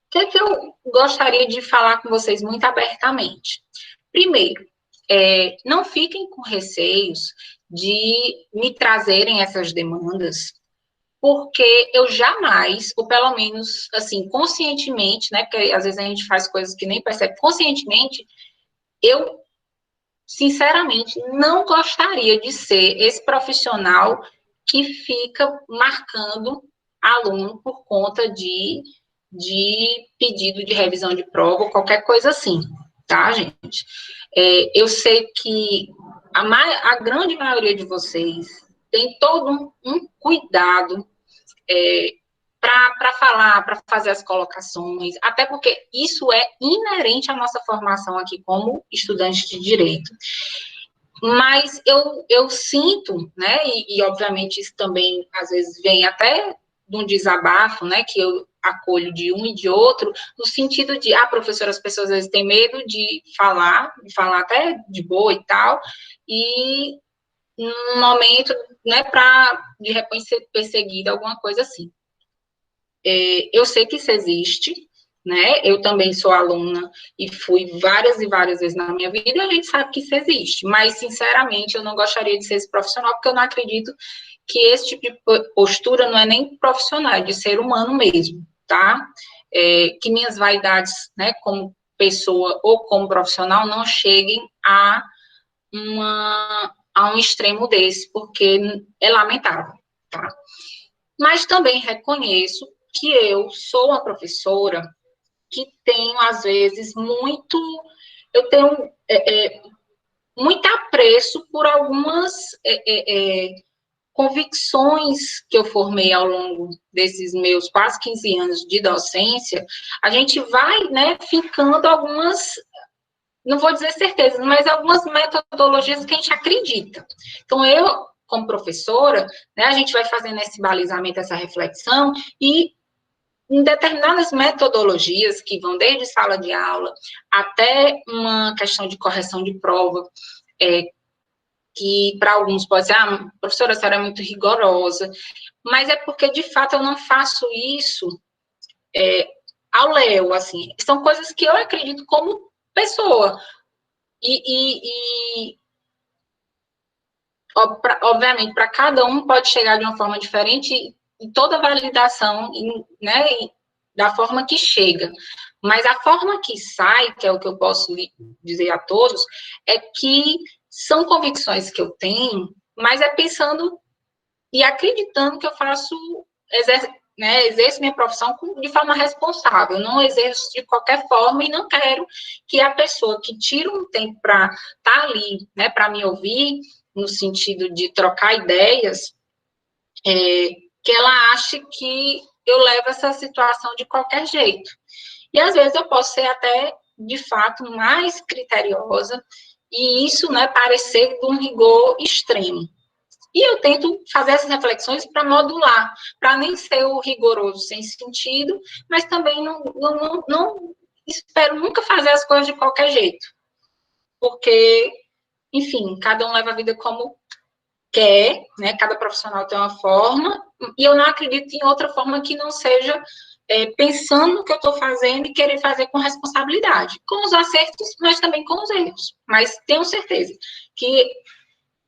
O que é que eu gostaria de falar com vocês muito abertamente? Primeiro, não fiquem com receios de me trazerem essas demandas, porque eu jamais, ou pelo menos, assim, conscientemente, né, porque às vezes a gente faz coisas que nem percebe, conscientemente, eu, sinceramente, não gostaria de ser esse profissional que fica marcando aluno por conta de pedido de revisão de prova, ou qualquer coisa assim, tá, gente? Eu sei que a grande maioria de vocês tem todo um cuidado para falar, para fazer as colocações, até porque isso é inerente à nossa formação aqui como estudante de direito. Mas eu sinto, né, e obviamente isso também às vezes vem até de um desabafo, né, que eu acolho de um e de outro, no sentido de, professora, as pessoas às vezes têm medo de falar até de boa e tal, e num momento, né, de repente ser perseguida, alguma coisa assim. Eu sei que isso existe, né? Eu também sou aluna e fui várias e várias vezes na minha vida, e a gente sabe que isso existe, mas, sinceramente, eu não gostaria de ser esse profissional, porque eu não acredito que esse tipo de postura não é nem profissional, é de ser humano mesmo, tá? Que minhas vaidades, né, como pessoa ou como profissional, não cheguem a um extremo desse, porque é lamentável, tá? Mas também reconheço que eu sou uma professora que tenho, às vezes, eu tenho muito apreço por algumas convicções que eu formei ao longo desses meus quase 15 anos de docência. A gente vai, né, fincando algumas, não vou dizer certezas, mas algumas metodologias que a gente acredita. Então, eu, como professora, né, a gente vai fazendo esse balizamento, essa reflexão, e em determinadas metodologias que vão desde sala de aula até uma questão de correção de prova, que para alguns pode ser, professora, a senhora é muito rigorosa, mas é porque, de fato, eu não faço isso ao léu, assim, são coisas que eu acredito como pessoa, obviamente, para cada um pode chegar de uma forma diferente, e toda validação, né, da forma que chega. Mas a forma que sai, que é o que eu posso dizer a todos, é que são convicções que eu tenho, mas é pensando e acreditando que eu exerço minha profissão de forma responsável. Eu não exerço de qualquer forma e não quero que a pessoa que tira um tempo para estar ali, né, para me ouvir, no sentido de trocar ideias, que ela ache que eu levo essa situação de qualquer jeito. E, às vezes, eu posso ser até, de fato, mais criteriosa, e isso, né, parecer de um rigor extremo. E eu tento fazer essas reflexões para modular, para nem ser o rigoroso sem sentido, mas também não espero nunca fazer as coisas de qualquer jeito. Porque, enfim, cada um leva a vida como quer, né? Cada profissional tem uma forma, e eu não acredito em outra forma que não seja pensando no que eu estou fazendo e querer fazer com responsabilidade, com os acertos, mas também com os erros. Mas tenho certeza que,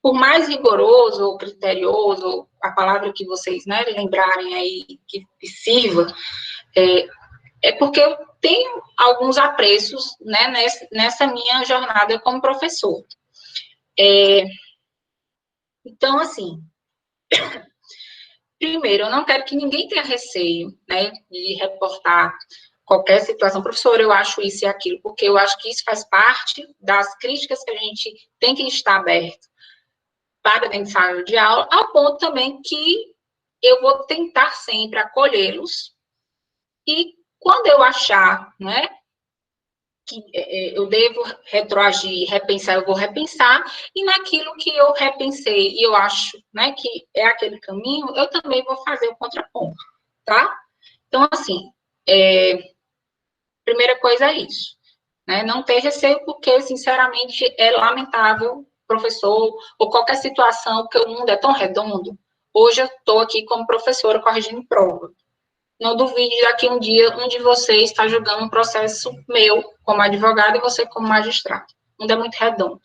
por mais rigoroso ou criterioso, a palavra que vocês, né, lembrarem aí que sirva, porque eu tenho alguns apreços, né, nessa minha jornada como professor. Então, assim, primeiro, eu não quero que ninguém tenha receio, né, de reportar qualquer situação. Professor, eu acho isso e aquilo, porque eu acho que isso faz parte das críticas que a gente tem que estar aberto para dentro de sala de aula, ao ponto também que eu vou tentar sempre acolhê-los e quando eu achar, né, que eu devo retroagir, repensar, eu vou repensar, e naquilo que eu repensei e eu acho, né, que é aquele caminho, eu também vou fazer o contraponto, tá? Então, assim, primeira coisa é isso, né, não ter receio, porque, sinceramente, é lamentável, professor, ou qualquer situação, porque o mundo é tão redondo. Hoje eu estou aqui como professora corrigindo prova. Não duvide daqui um dia um de vocês está julgando um processo meu como advogado e você como magistrado. O mundo é muito redondo.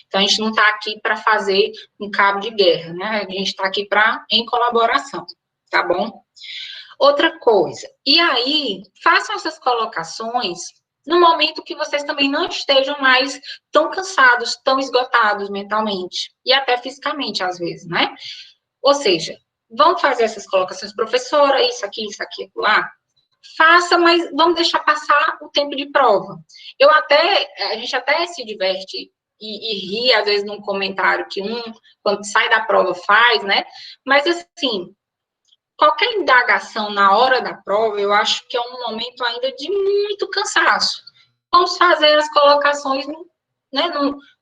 Então, a gente não está aqui para fazer um cabo de guerra, né? A gente está aqui em colaboração, tá bom? Outra coisa, e aí, façam essas colocações no momento que vocês também não estejam mais tão cansados, tão esgotados mentalmente, e até fisicamente, às vezes, né? Ou seja, vamos fazer essas colocações, professora, isso aqui, lá. Faça, mas vamos deixar passar o tempo de prova. A gente até se diverte e ri, às vezes, num comentário que quando sai da prova, faz, né? Mas, assim, qualquer indagação na hora da prova, eu acho que é um momento ainda de muito cansaço. Vamos fazer as colocações, né,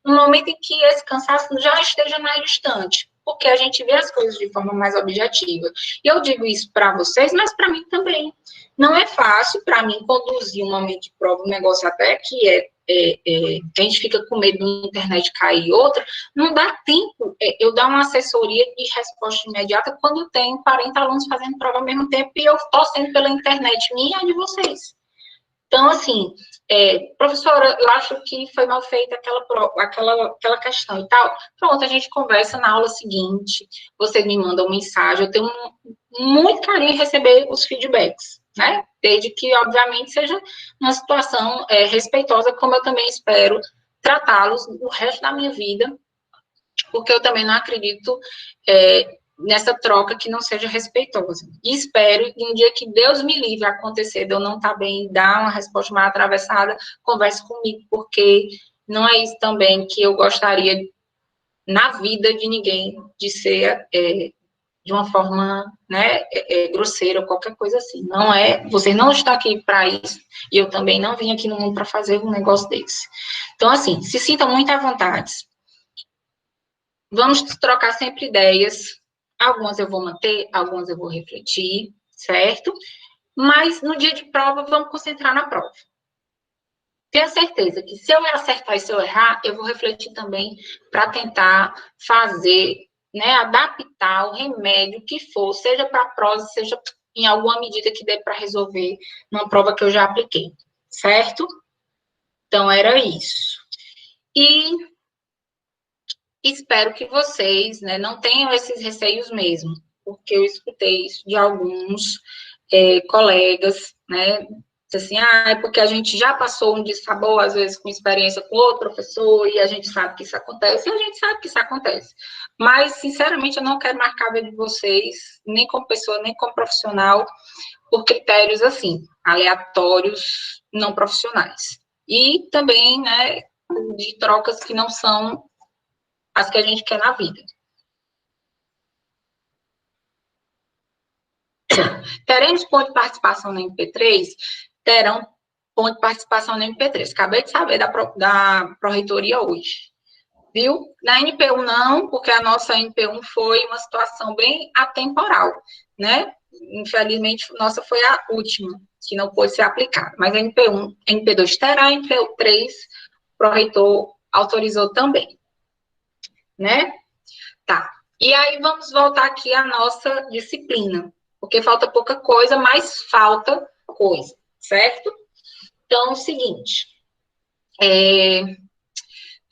no momento em que esse cansaço já esteja mais distante, porque a gente vê as coisas de forma mais objetiva. E eu digo isso para vocês, mas para mim também. Não é fácil para mim conduzir um momento de prova, um negócio até que a gente fica com medo da internet cair outra, não dá tempo eu dar uma assessoria de resposta imediata quando eu tenho 40 alunos fazendo prova ao mesmo tempo e eu torcendo pela internet minha e a de vocês. Então, assim, professora, eu acho que foi mal feita aquela questão e tal. Pronto, a gente conversa na aula seguinte, vocês me mandam mensagem, eu tenho muito carinho em receber os feedbacks, né? Desde que, obviamente, seja uma situação respeitosa, como eu também espero tratá-los o resto da minha vida, porque eu também não acredito nessa troca que não seja respeitosa. E espero, em um dia que Deus me livre acontecer, de eu não estar bem, dar uma resposta mais atravessada, converse comigo, porque não é isso também que eu gostaria na vida de ninguém, de ser de uma forma, né, grosseira ou qualquer coisa assim. Não é, você não está aqui para isso, e eu também não vim aqui no mundo para fazer um negócio desse. Então, assim, se sintam muito à vontade. Vamos trocar sempre ideias. Algumas eu vou manter, algumas eu vou refletir, certo? Mas no dia de prova, vamos concentrar na prova. Tenha certeza que se eu acertar e se eu errar, eu vou refletir também para tentar fazer, né, adaptar o remédio que for, seja para a prosa, seja em alguma medida que dê para resolver uma prova que eu já apliquei, certo? Então, era isso. E espero que vocês, né, não tenham esses receios mesmo, porque eu escutei isso de alguns colegas, né, assim, é porque a gente já passou um dissabor, às vezes, com experiência com outro professor, e a gente sabe que isso acontece, e a gente sabe que isso acontece. Mas, sinceramente, eu não quero marcar a vida de vocês, nem como pessoa, nem como profissional, por critérios, assim, aleatórios, não profissionais. E também, né, de trocas que não são as que a gente quer na vida. Teremos ponto de participação na MP3? Terão ponto de participação na MP3. Acabei de saber da Pró-Reitoria hoje. Viu? Na NP1 não, porque a nossa NP1 foi uma situação bem atemporal, né? Infelizmente, nossa foi a última, que não pôde ser aplicada. Mas a NP1, NP2 terá, a NP3, o Pró-Reitor autorizou também. Né? Tá. E aí vamos voltar aqui à nossa disciplina, porque falta pouca coisa, mas falta coisa, certo? Então, é o seguinte,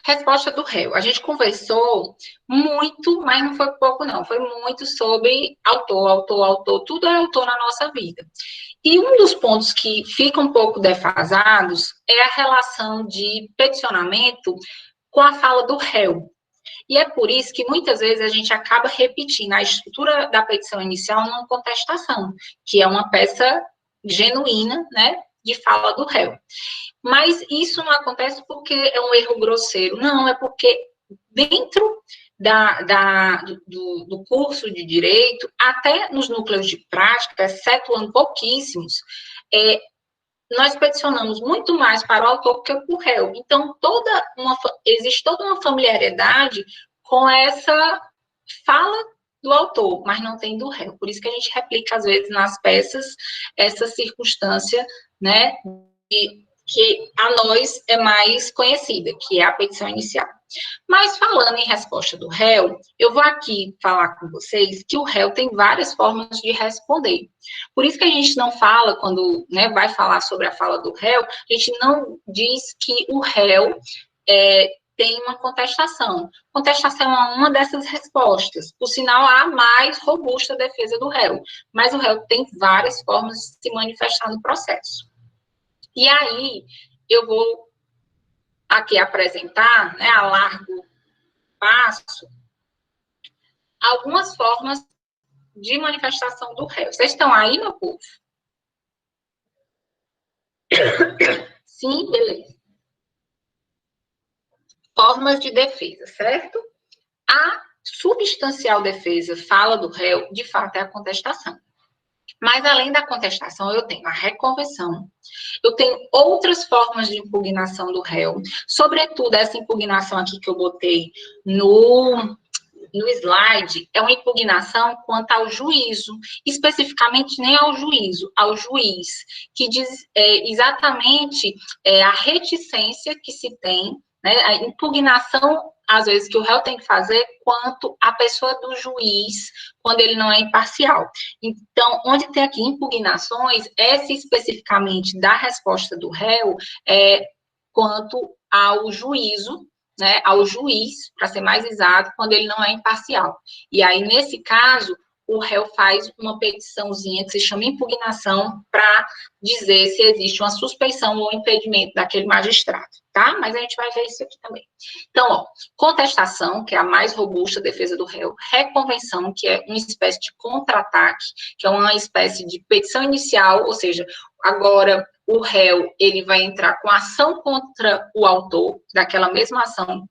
resposta do réu. A gente conversou muito, mas não foi pouco, não. Foi muito sobre autor, tudo é autor na nossa vida. E um dos pontos que fica um pouco defasados é a relação de peticionamento com a fala do réu. E é por isso que muitas vezes a gente acaba repetindo a estrutura da petição inicial numa contestação, que é uma peça genuína, né, de fala do réu. Mas isso não acontece porque é um erro grosseiro, não, é porque dentro do curso de Direito, até nos núcleos de prática, excetuando pouquíssimos, nós peticionamos muito mais para o autor que para o réu. Então, existe toda uma familiaridade com essa fala do autor, mas não tem do réu. Por isso que a gente replica, às vezes, nas peças, essa circunstância, né, que a nós é mais conhecida, que é a petição inicial. Mas falando em resposta do réu, eu vou aqui falar com vocês que o réu tem várias formas de responder. Por isso que a gente não fala, quando, né, vai falar sobre a fala do réu, a gente não diz que o réu tem uma contestação. Contestação é uma dessas respostas. Por sinal, a mais robusta defesa do réu. Mas o réu tem várias formas de se manifestar no processo. E aí, eu vou aqui apresentar, né, a largo passo, algumas formas de manifestação do réu. Vocês estão aí, meu povo? Sim, beleza. Formas de defesa, certo? A substancial defesa, fala do réu, de fato é a contestação. Mas, além da contestação, eu tenho a reconvenção, eu tenho outras formas de impugnação do réu, sobretudo essa impugnação aqui que eu botei no slide, é uma impugnação quanto ao juízo, especificamente nem ao juízo, ao juiz, que diz exatamente a reticência que se tem, né, a impugnação, às vezes, que o réu tem que fazer quanto à pessoa do juiz, quando ele não é imparcial. Então, onde tem aqui impugnações, essa especificamente da resposta do réu, quanto ao juízo, né, ao juiz, para ser mais exato, quando ele não é imparcial. E aí, nesse caso, o réu faz uma petiçãozinha que se chama impugnação para dizer se existe uma suspeição ou impedimento daquele magistrado, tá? Mas a gente vai ver isso aqui também. Então, ó, contestação, que é a mais robusta defesa do réu, reconvenção, que é uma espécie de contra-ataque, que é uma espécie de petição inicial, ou seja, agora o réu, ele vai entrar com ação contra o autor, daquela mesma ação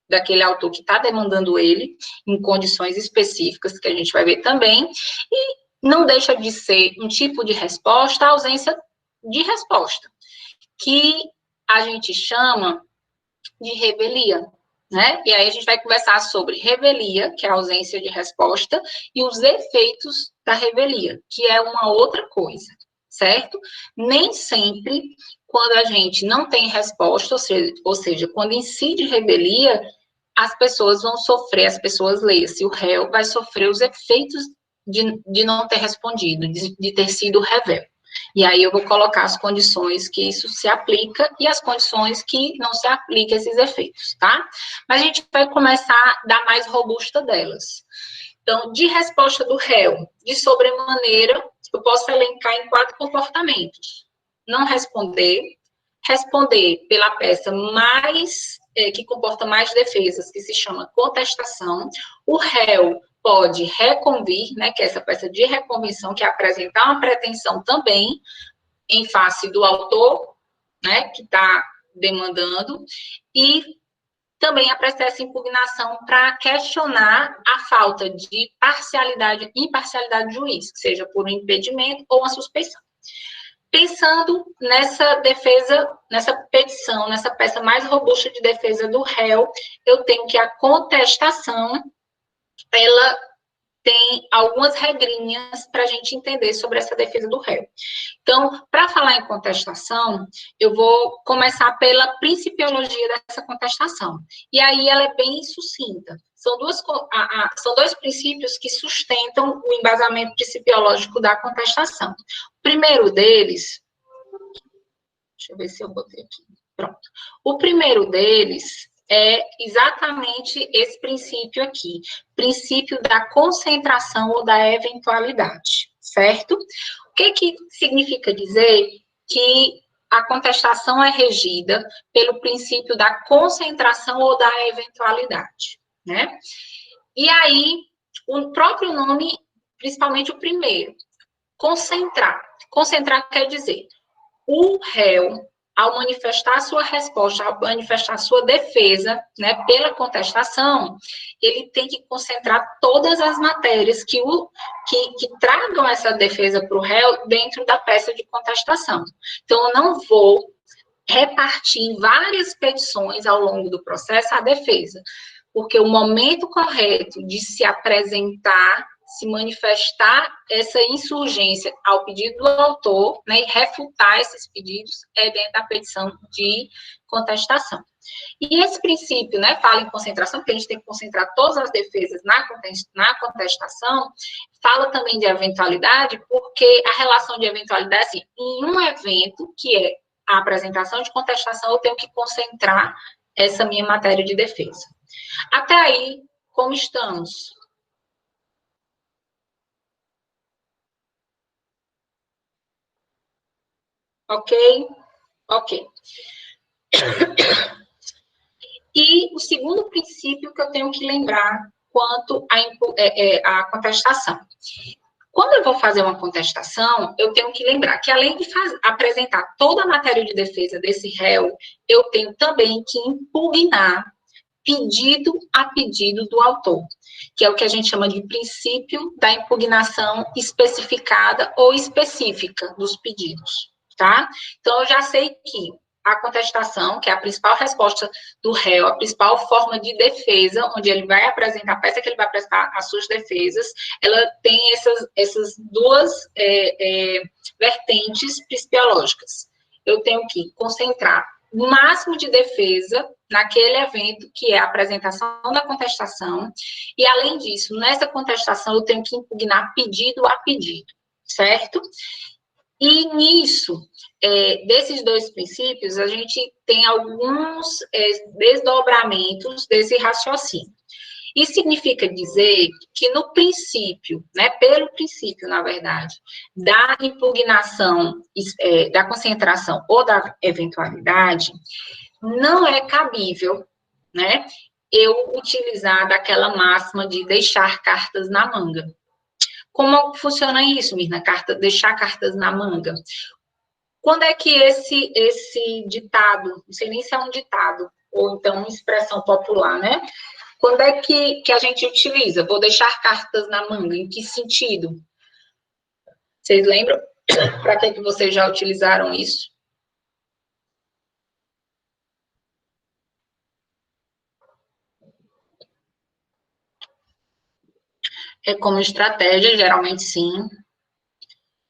daquele autor que está demandando ele, em condições específicas, que a gente vai ver também, e não deixa de ser um tipo de resposta, a ausência de resposta, que a gente chama de revelia, né? E aí a gente vai conversar sobre revelia, que é a ausência de resposta, e os efeitos da revelia, que é uma outra coisa, certo? Nem sempre, quando a gente não tem resposta, ou seja, quando incide revelia, as pessoas vão sofrer, as pessoas leia-se, o réu vai sofrer os efeitos de não ter respondido, de ter sido revel. E aí eu vou colocar as condições que isso se aplica e as condições que não se aplica esses efeitos, tá? Mas a gente vai começar da mais robusta delas. Então, de resposta do réu, de sobremaneira, eu posso elencar em 4 comportamentos. Não responder, responder pela peça mais que comporta mais defesas, que se chama contestação. O réu pode reconvir, né, que é essa peça de reconvenção, que é apresentar uma pretensão também em face do autor, né, que está demandando, e também aprestar essa impugnação para questionar a falta de imparcialidade do juiz, que seja por um impedimento ou uma suspeição. Pensando nessa defesa, nessa petição, nessa peça mais robusta de defesa do réu, eu tenho que a contestação, ela tem algumas regrinhas para a gente entender sobre essa defesa do réu. Então, para falar em contestação, eu vou começar pela principiologia dessa contestação. E aí ela é bem sucinta. são dois princípios que sustentam o embasamento principiológico da contestação. O primeiro deles, deixa eu ver se eu botei aqui, pronto. O primeiro deles é exatamente esse princípio aqui, princípio da concentração ou da eventualidade, certo? O que significa dizer que a contestação é regida pelo princípio da concentração ou da eventualidade, né? E aí, o próprio nome, principalmente o primeiro, concentrar. Concentrar quer dizer, o réu, ao manifestar sua resposta, ao manifestar sua defesa, né, pela contestação, ele tem que concentrar todas as matérias que tragam essa defesa para o réu dentro da peça de contestação. Então, eu não vou repartir em várias petições ao longo do processo a defesa, porque o momento correto de se apresentar, se manifestar essa insurgência ao pedido do autor, né, e refutar esses pedidos é dentro da petição de contestação. E esse princípio, né, fala em concentração, porque a gente tem que concentrar todas as defesas na contestação, fala também de eventualidade, porque a relação de eventualidade, assim, em um evento, que é a apresentação de contestação, eu tenho que concentrar essa minha matéria de defesa. Até aí, como estamos? Ok? Ok. E o segundo princípio que eu tenho que lembrar quanto à contestação. Quando eu vou fazer uma contestação, eu tenho que lembrar que, além de apresentar toda a matéria de defesa desse réu, eu tenho também que impugnar pedido a pedido do autor, que é o que a gente chama de princípio da impugnação especificada ou específica dos pedidos, tá? Então, eu já sei que a contestação, que é a principal resposta do réu, a principal forma de defesa, onde ele vai apresentar a peça que ele vai prestar as suas defesas, ela tem essas duas vertentes principiológicas. Eu tenho que concentrar o máximo de defesa naquele evento, que é a apresentação da contestação, e, além disso, nessa contestação, eu tenho que impugnar pedido a pedido, certo? E nisso, desses dois princípios, a gente tem alguns desdobramentos desse raciocínio. Isso significa dizer que no princípio, né, pelo princípio, na verdade, da impugnação, da concentração ou da eventualidade, não é cabível, né, eu utilizar daquela máxima de deixar cartas na manga. Como funciona isso, Mirna? Deixar cartas na manga? Quando é que esse ditado, não sei nem se é um ditado, ou então uma expressão popular, né? Quando é que a gente utiliza? Vou deixar cartas na manga. Em que sentido? Vocês lembram? Para que vocês já utilizaram isso? É como estratégia, geralmente sim.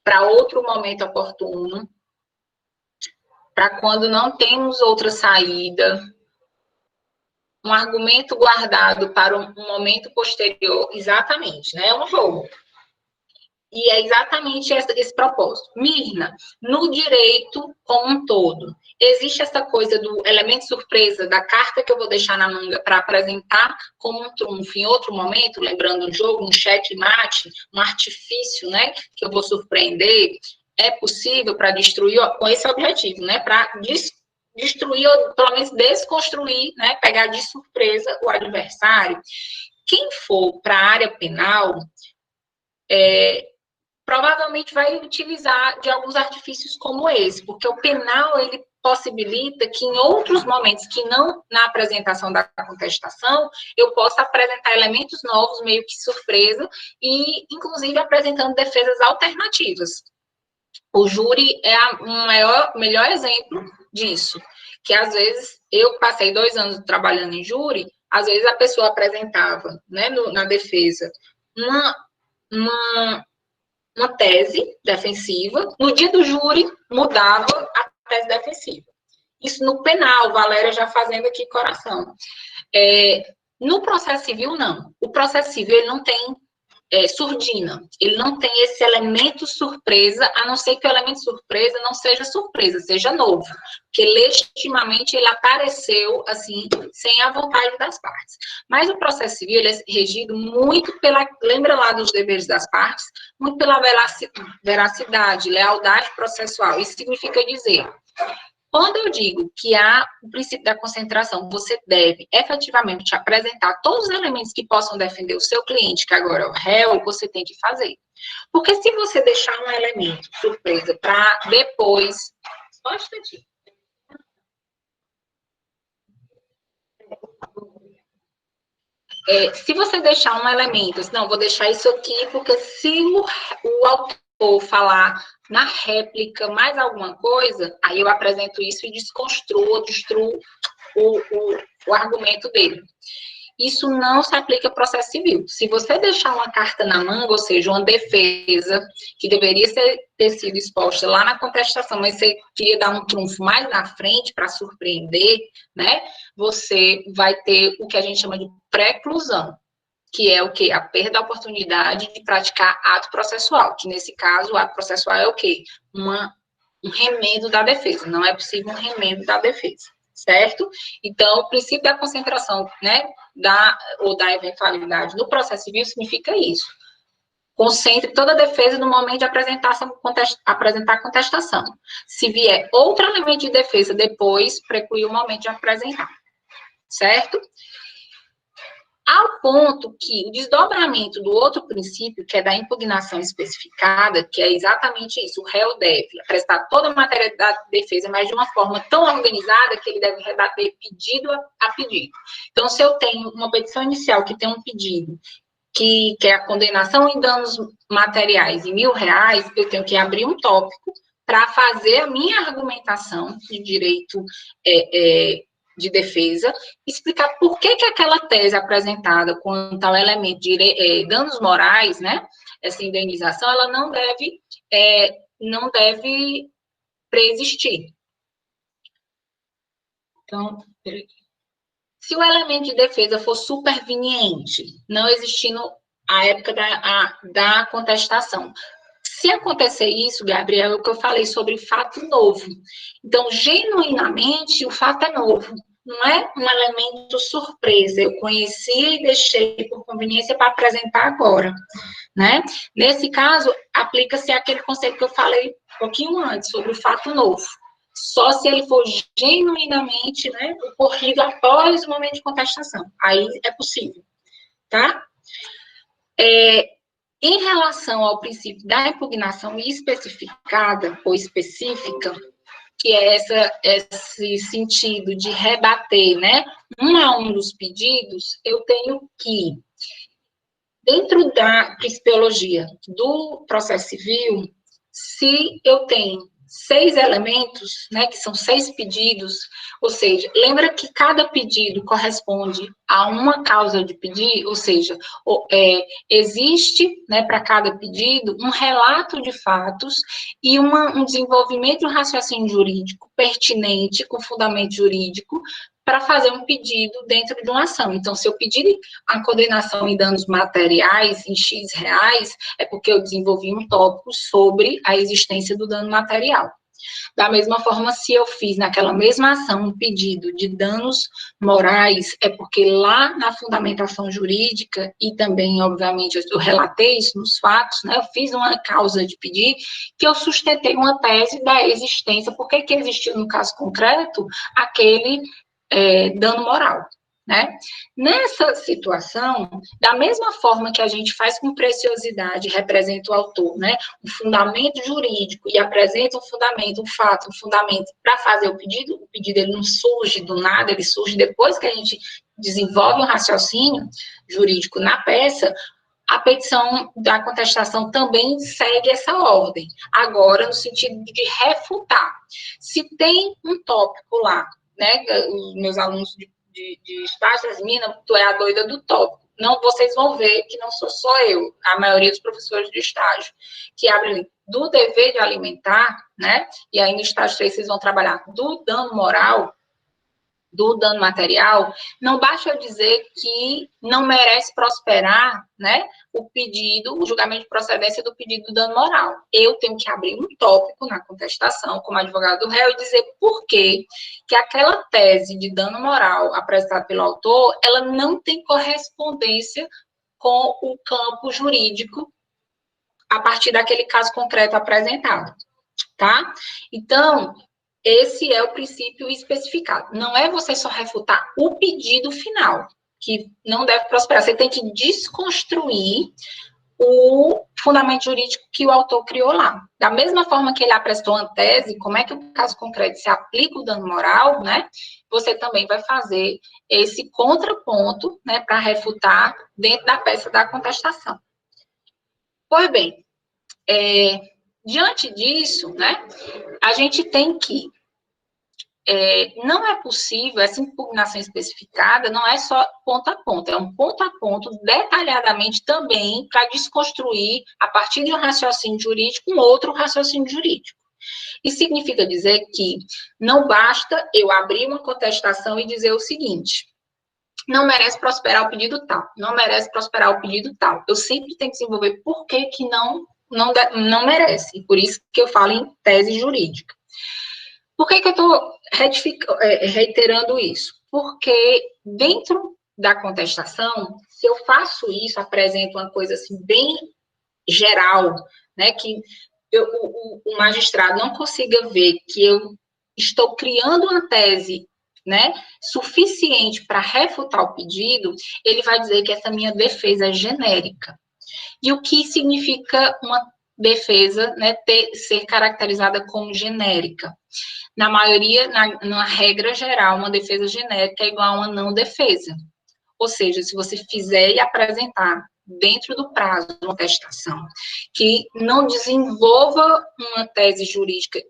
Para outro momento oportuno. Para quando não temos outra saída. Um argumento guardado para um momento posterior. Exatamente, né? É um jogo. E é exatamente esse propósito. Mirna, no direito como um todo, existe essa coisa do elemento surpresa, da carta que eu vou deixar na manga para apresentar como um trunfo em outro momento, lembrando um jogo, um checkmate, um artifício, né, que eu vou surpreender, é possível para destruir, com esse objetivo, né, para destruir ou pelo menos desconstruir, né, pegar de surpresa o adversário. Quem for para a área penal, provavelmente vai utilizar de alguns artifícios como esse, porque o penal, ele possibilita que em outros momentos, que não na apresentação da contestação, eu possa apresentar elementos novos, meio que surpresa, e, inclusive, apresentando defesas alternativas. O júri é o melhor exemplo disso, que, às vezes, eu passei 2 anos trabalhando em júri, às vezes a pessoa apresentava, né, na defesa, uma tese defensiva, no dia do júri, mudava a tese defensiva. Isso no penal, Valéria já fazendo aqui coração. No processo civil, não. O processo civil, ele não tem surdina. Ele não tem esse elemento surpresa, a não ser que o elemento surpresa não seja surpresa, seja novo. Porque, legitimamente, ele apareceu, assim, sem a vontade das partes. Mas o processo civil, ele é regido muito pela... Lembra lá dos deveres das partes? Muito pela veracidade, lealdade processual. Isso significa dizer... Quando eu digo que há o princípio da concentração, você deve efetivamente apresentar todos os elementos que possam defender o seu cliente, que agora é o réu, você tem que fazer. Porque se você deixar um elemento surpresa para depois... Só um instantinho. Se você deixar um elemento, não, vou deixar isso aqui, porque se o autor falar na réplica mais alguma coisa, aí eu apresento isso e destruo o argumento dele. Isso não se aplica ao processo civil. Se você deixar uma carta na manga, ou seja, uma defesa que deveria ter sido exposta lá na contestação, mas você queria dar um trunfo mais na frente para surpreender, né? Você vai ter o que a gente chama de preclusão, que é o quê? A perda da oportunidade de praticar ato processual, que nesse caso o ato processual é o quê? Um remendo da defesa, não é possível um remendo da defesa, certo? Então, o princípio da concentração, né, ou da eventualidade no processo civil significa isso. Concentre toda a defesa no momento de apresentar contestação. Se vier outro elemento de defesa depois, preclui o momento de apresentar, certo? Ao ponto que o desdobramento do outro princípio, que é da impugnação especificada, que é exatamente isso, o réu deve apresentar toda a matéria da defesa, mas de uma forma tão organizada que ele deve rebater pedido a pedido. Então, se eu tenho uma petição inicial que tem um pedido, que é a condenação em danos materiais em R$1.000, eu tenho que abrir um tópico para fazer a minha argumentação de direito de defesa, explicar por que aquela tese apresentada quanto ao elemento de danos morais, né, essa indenização, ela não deve preexistir. Então, se o elemento de defesa for superveniente, não existindo a época da contestação, se acontecer isso, Gabriel, é o que eu falei sobre fato novo. Então, genuinamente, o fato é novo. Não é um elemento surpresa. Eu conheci e deixei por conveniência para apresentar agora, né? Nesse caso, aplica-se aquele conceito que eu falei um pouquinho antes, sobre o fato novo. Só se ele for genuinamente, né, ocorrido após o momento de contestação. Aí é possível, tá? Em relação ao princípio da impugnação especificada ou específica, que é esse sentido de rebater, né, um a um dos pedidos, eu tenho que, dentro da principiologia do processo civil, se eu tenho 6 elementos, né, que são 6 pedidos, ou seja, lembra que cada pedido corresponde a uma causa de pedir, ou seja, existe, né, para cada pedido, um relato de fatos e um desenvolvimento de um raciocínio jurídico pertinente, com fundamento jurídico, para fazer um pedido dentro de uma ação. Então, se eu pedir a condenação em danos materiais, em X reais, é porque eu desenvolvi um tópico sobre a existência do dano material. Da mesma forma, se eu fiz naquela mesma ação um pedido de danos morais, é porque lá na fundamentação jurídica, e também, obviamente, eu relatei isso nos fatos, né, eu fiz uma causa de pedir, que eu sustentei uma tese da existência, por que existiu, no caso concreto, aquele dano moral, né? Nessa situação, da mesma forma que a gente faz com preciosidade, representa o autor, né? Um fundamento jurídico e apresenta um fundamento, um fato, um fundamento para fazer o pedido ele não surge do nada, ele surge depois que a gente desenvolve um raciocínio jurídico na peça. A petição da contestação também segue essa ordem, agora no sentido de refutar. Se tem um tópico lá, né, os meus alunos de estágio, Mina, tu é a doida do tópico. Não, vocês vão ver que não sou só eu, a maioria dos professores de estágio, que abrem do dever de alimentar, né, e aí no estágio 3 vocês vão trabalhar do dano moral, do dano material, não basta eu dizer que não merece prosperar, né, o pedido, o julgamento de procedência do pedido do dano moral. Eu tenho que abrir um tópico na contestação, como advogado do réu, e dizer por que aquela tese de dano moral apresentada pelo autor, ela não tem correspondência com o campo jurídico a partir daquele caso concreto apresentado, tá? Então, esse é o princípio especificado. Não é você só refutar o pedido final, que não deve prosperar. Você tem que desconstruir o fundamento jurídico que o autor criou lá. Da mesma forma que ele apresentou uma tese, como é que o caso concreto se aplica o dano moral, né? Você também vai fazer esse contraponto, né, para refutar dentro da peça da contestação. Pois bem, diante disso, né, a gente tem que não é possível, essa impugnação especificada não é só ponto a ponto, é um ponto a ponto, detalhadamente também, para desconstruir, a partir de um raciocínio jurídico, um outro raciocínio jurídico. Isso significa dizer que não basta eu abrir uma contestação e dizer o seguinte: não merece prosperar o pedido tal, não merece prosperar o pedido tal. Eu sempre tenho que desenvolver por que não merece, e por isso que eu falo em tese jurídica. Por que eu estou reiterando isso? Porque dentro da contestação, se eu faço isso, apresento uma coisa assim bem geral, né, que o magistrado não consiga ver que eu estou criando uma tese, né, suficiente para refutar o pedido, ele vai dizer que essa minha defesa é genérica. E o que significa uma defesa, né, ser caracterizada como genérica? Na maioria, na regra geral, uma defesa genérica é igual a uma não defesa. Ou seja, se você fizer e apresentar dentro do prazo de uma contestação que não desenvolva uma tese jurídica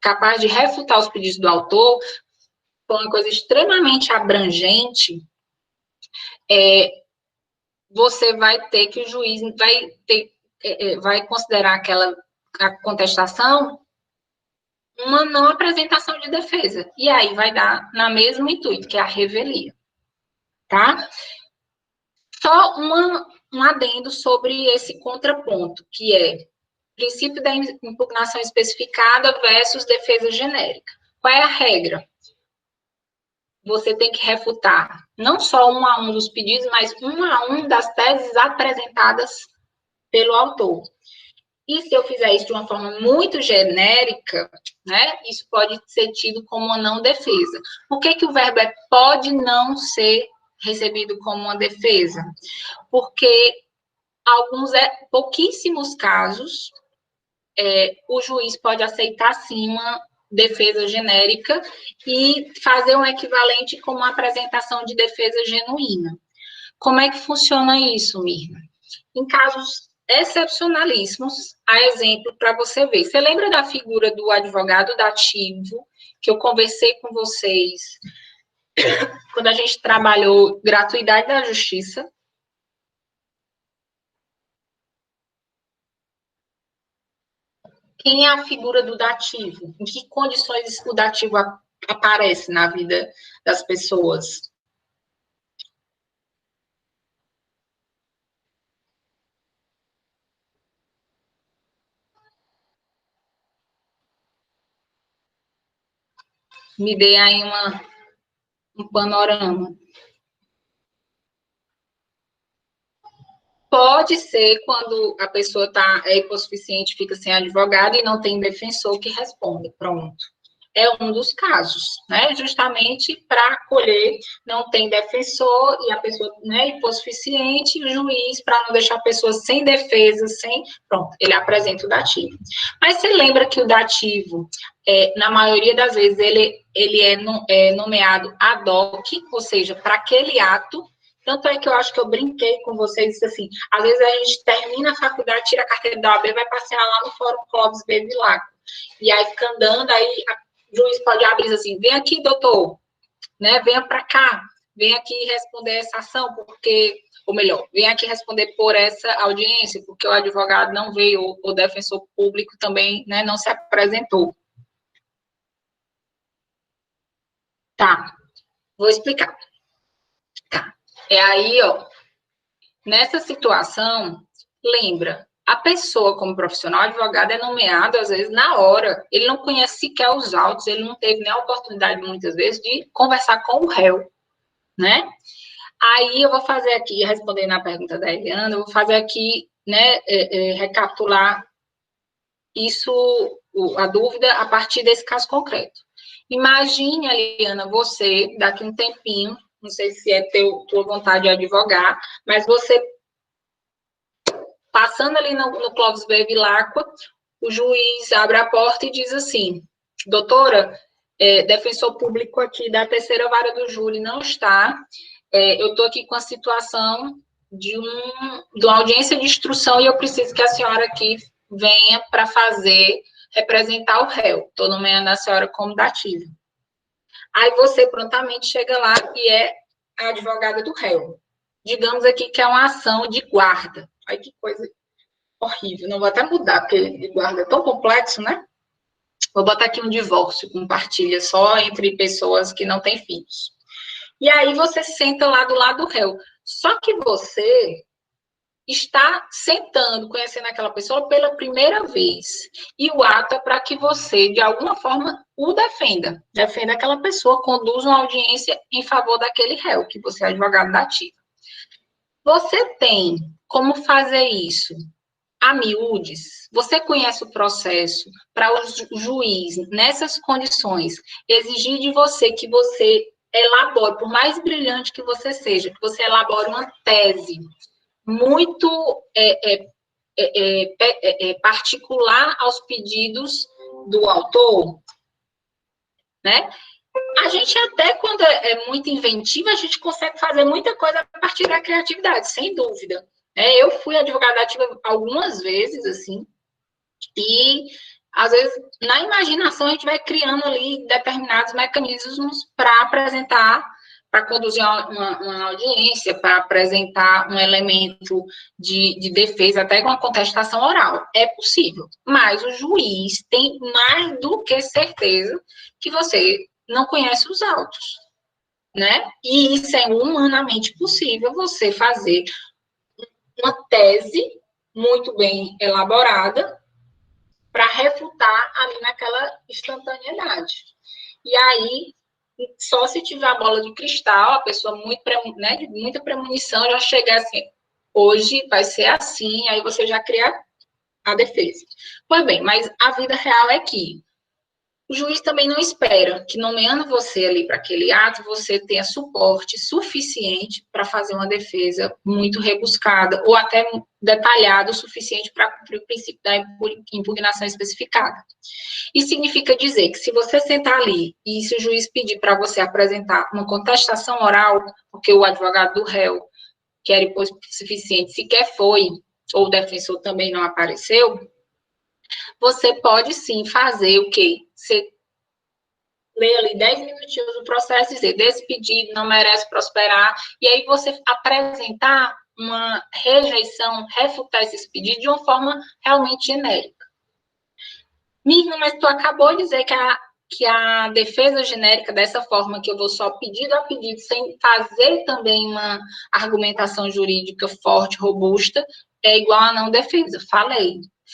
capaz de refutar os pedidos do autor, for uma coisa extremamente abrangente, você vai ter que o juiz vai considerar a contestação uma não apresentação de defesa. E aí vai dar na mesmo intuito, que é a revelia. Tá? Só um adendo sobre esse contraponto, que é princípio da impugnação especificada versus defesa genérica. Qual é a regra? Você tem que refutar não só um a um dos pedidos, mas um a um das teses apresentadas pelo autor. E se eu fizer isso de uma forma muito genérica, né, isso pode ser tido como uma não defesa. Por que o verbo pode não ser recebido como uma defesa? Porque pouquíssimos casos, o juiz pode aceitar, sim, uma defesa genérica e fazer um equivalente com uma apresentação de defesa genuína. Como é que funciona isso, Mirna? Em casos excepcionalíssimos, há exemplo para você ver. Você lembra da figura do advogado dativo, que eu conversei com vocês quando a gente trabalhou gratuidade da justiça? Quem é a figura do dativo? Em que condições o dativo aparece na vida das pessoas? Me dê aí um panorama. Pode ser quando a pessoa é hipossuficiente, fica sem advogado e não tem defensor que responda. Pronto. É um dos casos, né? Justamente para acolher, não tem defensor e a pessoa, né, hipossuficiente, o juiz, para não deixar a pessoa sem defesa, pronto, ele apresenta o dativo. Mas você lembra que o dativo, na maioria das vezes, ele é nomeado ad hoc, ou seja, para aquele ato. Tanto é que eu acho que eu brinquei com vocês, disse assim, às vezes a gente termina a faculdade, tira a carteira da OAB, vai passear lá no Fórum Clóvis Bevilacqua. E aí fica andando, aí o juiz pode abrir assim, vem aqui, doutor, né, venha para cá, vem aqui responder essa ação, porque, ou melhor, vem aqui responder por essa audiência, porque o advogado não veio, o defensor público também, né, não se apresentou. Tá. Vou explicar. Tá. É aí, ó, nessa situação, lembra, a pessoa como profissional, advogado, é nomeado, às vezes, na hora. Ele não conhece sequer os autos, ele não teve nem a oportunidade, muitas vezes, de conversar com o réu, né? Aí eu vou fazer aqui, respondendo a pergunta da Eliana, eu vou fazer aqui, né, recapitular isso, a dúvida, a partir desse caso concreto. Imagine, Eliana, você, daqui um tempinho, não sei se é tua vontade de advogar, mas você, passando ali no Clóvis Bevilacqua, o juiz abre a porta e diz assim, doutora, defensor público aqui da terceira vara do júri não está, eu estou aqui com a situação de uma audiência de instrução e eu preciso que a senhora aqui venha para representar o réu. Estou nomeando a senhora como dativa. Aí você prontamente chega lá e é a advogada do réu. Digamos aqui que é uma ação de guarda. Ai, que coisa horrível. Não vou até mudar, porque de guarda é tão complexo, né? Vou botar aqui um divórcio com partilha só entre pessoas que não têm filhos. E aí você senta lá do lado do réu. Só que você está sentando, conhecendo aquela pessoa pela primeira vez. E o ato é para que você, de alguma forma, o defenda. Defenda aquela pessoa, conduza uma audiência em favor daquele réu, que você é advogado da ativa. Você tem como fazer isso a miúdes? Você conhece o processo para o juiz, nessas condições, exigir de você que você elabore, por mais brilhante que você seja, que você elabore uma tese muito particular aos pedidos do autor, né? A gente até, quando é muito inventiva, a gente consegue fazer muita coisa a partir da criatividade, sem dúvida. Eu fui advogada ativa algumas vezes, assim, e, às vezes, na imaginação, a gente vai criando ali determinados mecanismos para apresentar, para conduzir uma audiência, para apresentar um elemento de defesa, até com uma contestação oral. É possível. Mas o juiz tem mais do que certeza que você não conhece os autos, né? E isso é humanamente possível, você fazer uma tese muito bem elaborada para refutar ali naquela instantaneidade. E aí, só se tiver a bola de cristal, a pessoa muito, né, de muita premonição, já chega assim, hoje vai ser assim, aí você já cria a defesa. Pois bem, mas a vida real é que o juiz também não espera que, nomeando você ali para aquele ato, você tenha suporte suficiente para fazer uma defesa muito rebuscada ou até detalhada o suficiente para cumprir o princípio da impugnação especificada. Isso significa dizer que se você sentar ali e se o juiz pedir para você apresentar uma contestação oral, porque o advogado do réu, que era suficiente, sequer foi, ou o defensor também não apareceu, você pode sim fazer o quê? Você lê ali 10 minutinhos do processo e dizer, desse pedido não merece prosperar, e aí você apresentar uma rejeição, refutar esses pedidos de uma forma realmente genérica. Mirna, mas tu acabou de dizer que a defesa genérica, dessa forma que eu vou só pedido a pedido, sem fazer também uma argumentação jurídica forte, robusta, é igual a não defesa.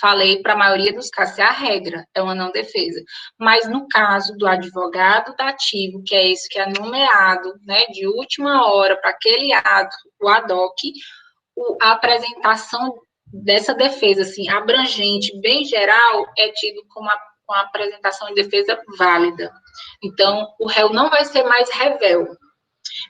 Falei para a maioria dos casos, é a regra, é uma não defesa. Mas no caso do advogado dativo, que é esse que é nomeado, né, de última hora para aquele ato, o ad hoc, a apresentação dessa defesa, assim, abrangente, bem geral, é tido como uma apresentação de defesa válida. Então, o réu não vai ser mais revel.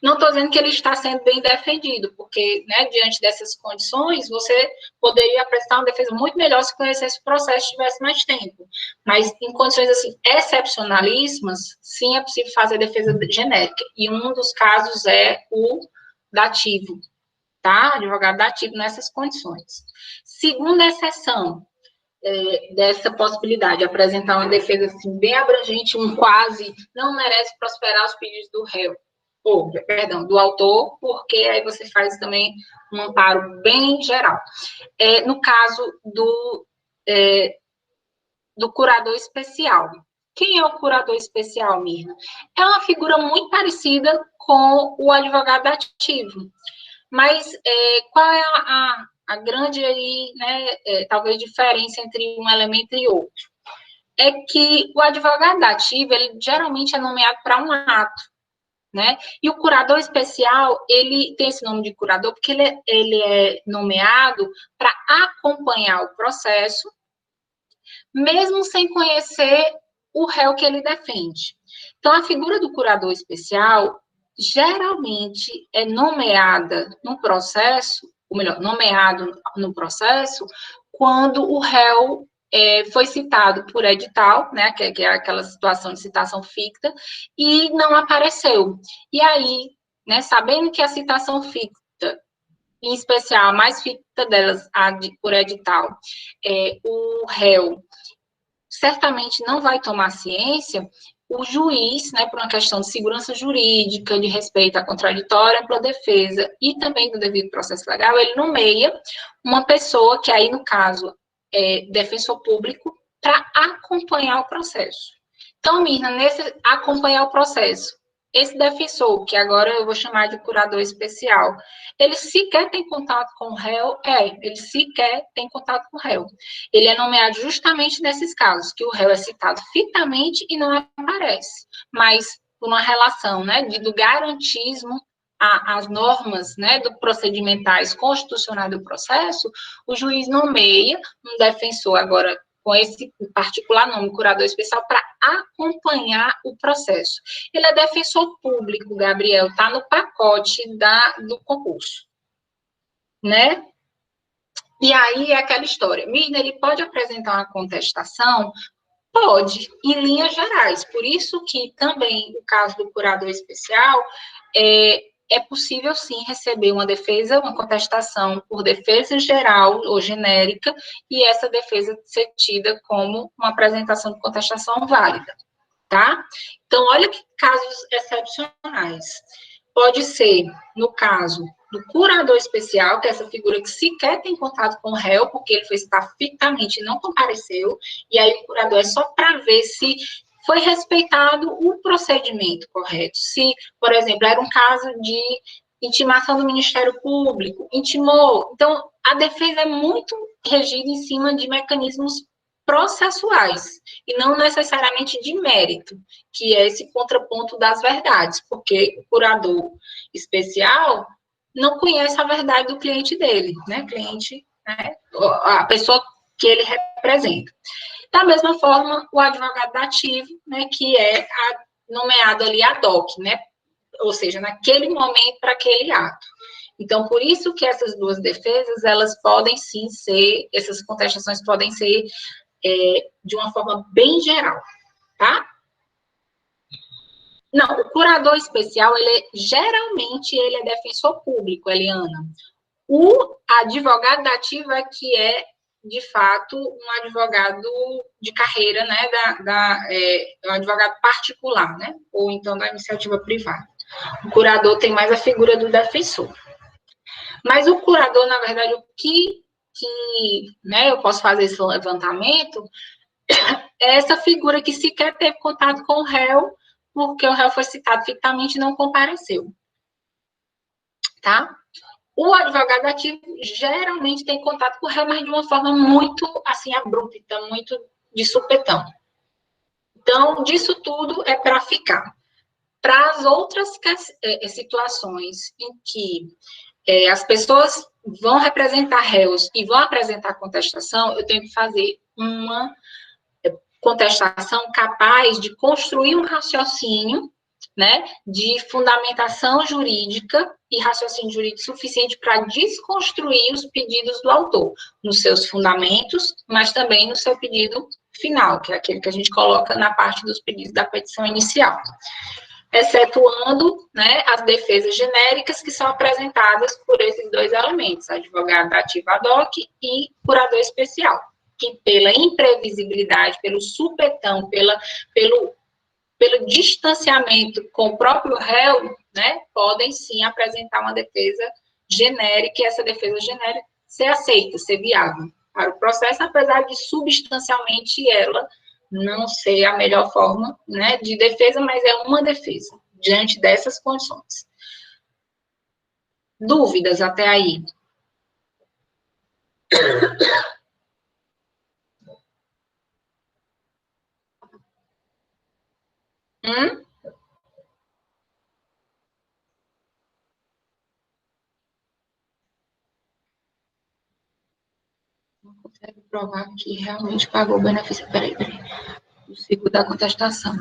Não estou dizendo que ele está sendo bem defendido, porque, né, diante dessas condições, você poderia prestar uma defesa muito melhor se conhecesse o processo e tivesse mais tempo. Mas, em condições, assim, excepcionalíssimas, sim, é possível fazer defesa genérica. E um dos casos é o dativo, tá? Advogado dativo nessas condições. Segunda exceção dessa possibilidade, de apresentar uma defesa assim, bem abrangente, um quase, não merece prosperar os pedidos do réu, do autor, porque aí você faz também um amparo bem geral. No caso do curador especial. Quem é o curador especial, Mirna? É uma figura muito parecida com o advogado ativo. Mas qual é a grande aí, né, talvez diferença entre um elemento e outro? É que o advogado ativo, ele geralmente é nomeado para um ato, né? E o curador especial, ele tem esse nome de curador porque ele é nomeado para acompanhar o processo, mesmo sem conhecer o réu que ele defende. Então, a figura do curador especial geralmente é nomeada no processo, ou melhor, nomeado no processo, quando o réu foi citado por edital, né, que é aquela situação de citação ficta, e não apareceu. E aí, né, sabendo que a citação ficta, em especial a mais ficta delas, por edital, o réu certamente não vai tomar ciência, o juiz, né, por uma questão de segurança jurídica, de respeito à contraditória, ampla defesa e também do devido processo legal, ele nomeia uma pessoa que aí, no caso, é defensor público, para acompanhar o processo. Então, Mirna, nesse acompanhar o processo, esse defensor, que agora eu vou chamar de curador especial, ele sequer tem contato com o réu? Ele sequer tem contato com o réu. Ele é nomeado justamente nesses casos, que o réu é citado fictamente e não aparece, mas por uma relação, né, do garantismo às normas, né, do procedimentais constitucionais do processo, o juiz nomeia um defensor, agora com esse particular nome, curador especial, para acompanhar o processo. Ele é defensor público, Gabriel, está no pacote do concurso, né? E aí é aquela história. Mirna, ele pode apresentar uma contestação? Pode, em linhas gerais. Por isso que também o caso do curador especial é possível, sim, receber uma defesa, uma contestação por defesa geral ou genérica, e essa defesa ser tida como uma apresentação de contestação válida, tá? Então, olha que casos excepcionais. Pode ser, no caso do curador especial, que é essa figura que sequer tem contato com o réu, porque ele foi citar fictamente e não compareceu, e aí o curador é só para ver se foi respeitado o procedimento correto. Se, por exemplo, era um caso de intimação do Ministério Público, intimou. Então, a defesa é muito regida em cima de mecanismos processuais, e não necessariamente de mérito, que é esse contraponto das verdades, porque o curador especial não conhece a verdade do cliente dele, né? Cliente, né? A pessoa que ele representa. Da mesma forma, o advogado ativo, né, que é nomeado ali ad hoc, né, ou seja, naquele momento para aquele ato. Então, por isso que essas duas defesas, elas podem sim ser, essas contestações podem ser de uma forma bem geral, tá? Não, o curador especial, geralmente, ele é defensor público, Eliana. O advogado ativo é que é, de fato, um advogado de carreira, né, um advogado particular, né, ou então da iniciativa privada. O curador tem mais a figura do defensor. Mas o curador, na verdade, o que né, eu posso fazer esse levantamento é essa figura que sequer teve contato com o réu, porque o réu foi citado fictamente e não compareceu. Tá? O advogado ativo geralmente tem contato com o réu, mas de uma forma muito, assim, abrupta, muito de supetão. Então, disso tudo é para ficar. Para as outras situações em que as pessoas vão representar réus e vão apresentar contestação, eu tenho que fazer uma contestação capaz de construir um raciocínio, né, de fundamentação jurídica e raciocínio jurídico suficiente para desconstruir os pedidos do autor, nos seus fundamentos, mas também no seu pedido final, que é aquele que a gente coloca na parte dos pedidos da petição inicial, excetuando, né, as defesas genéricas que são apresentadas por esses dois elementos, advogado ativo ad hoc e curador especial, que pela imprevisibilidade, pelo supetão, pelo distanciamento com o próprio réu, né, podem sim apresentar uma defesa genérica, e essa defesa genérica ser aceita, ser viável para o processo, apesar de substancialmente ela não ser a melhor forma, né, de defesa, mas é uma defesa diante dessas condições. Dúvidas até aí? Hum? Não consegue provar que realmente pagou o benefício. Peraí. O ciclo da contestação.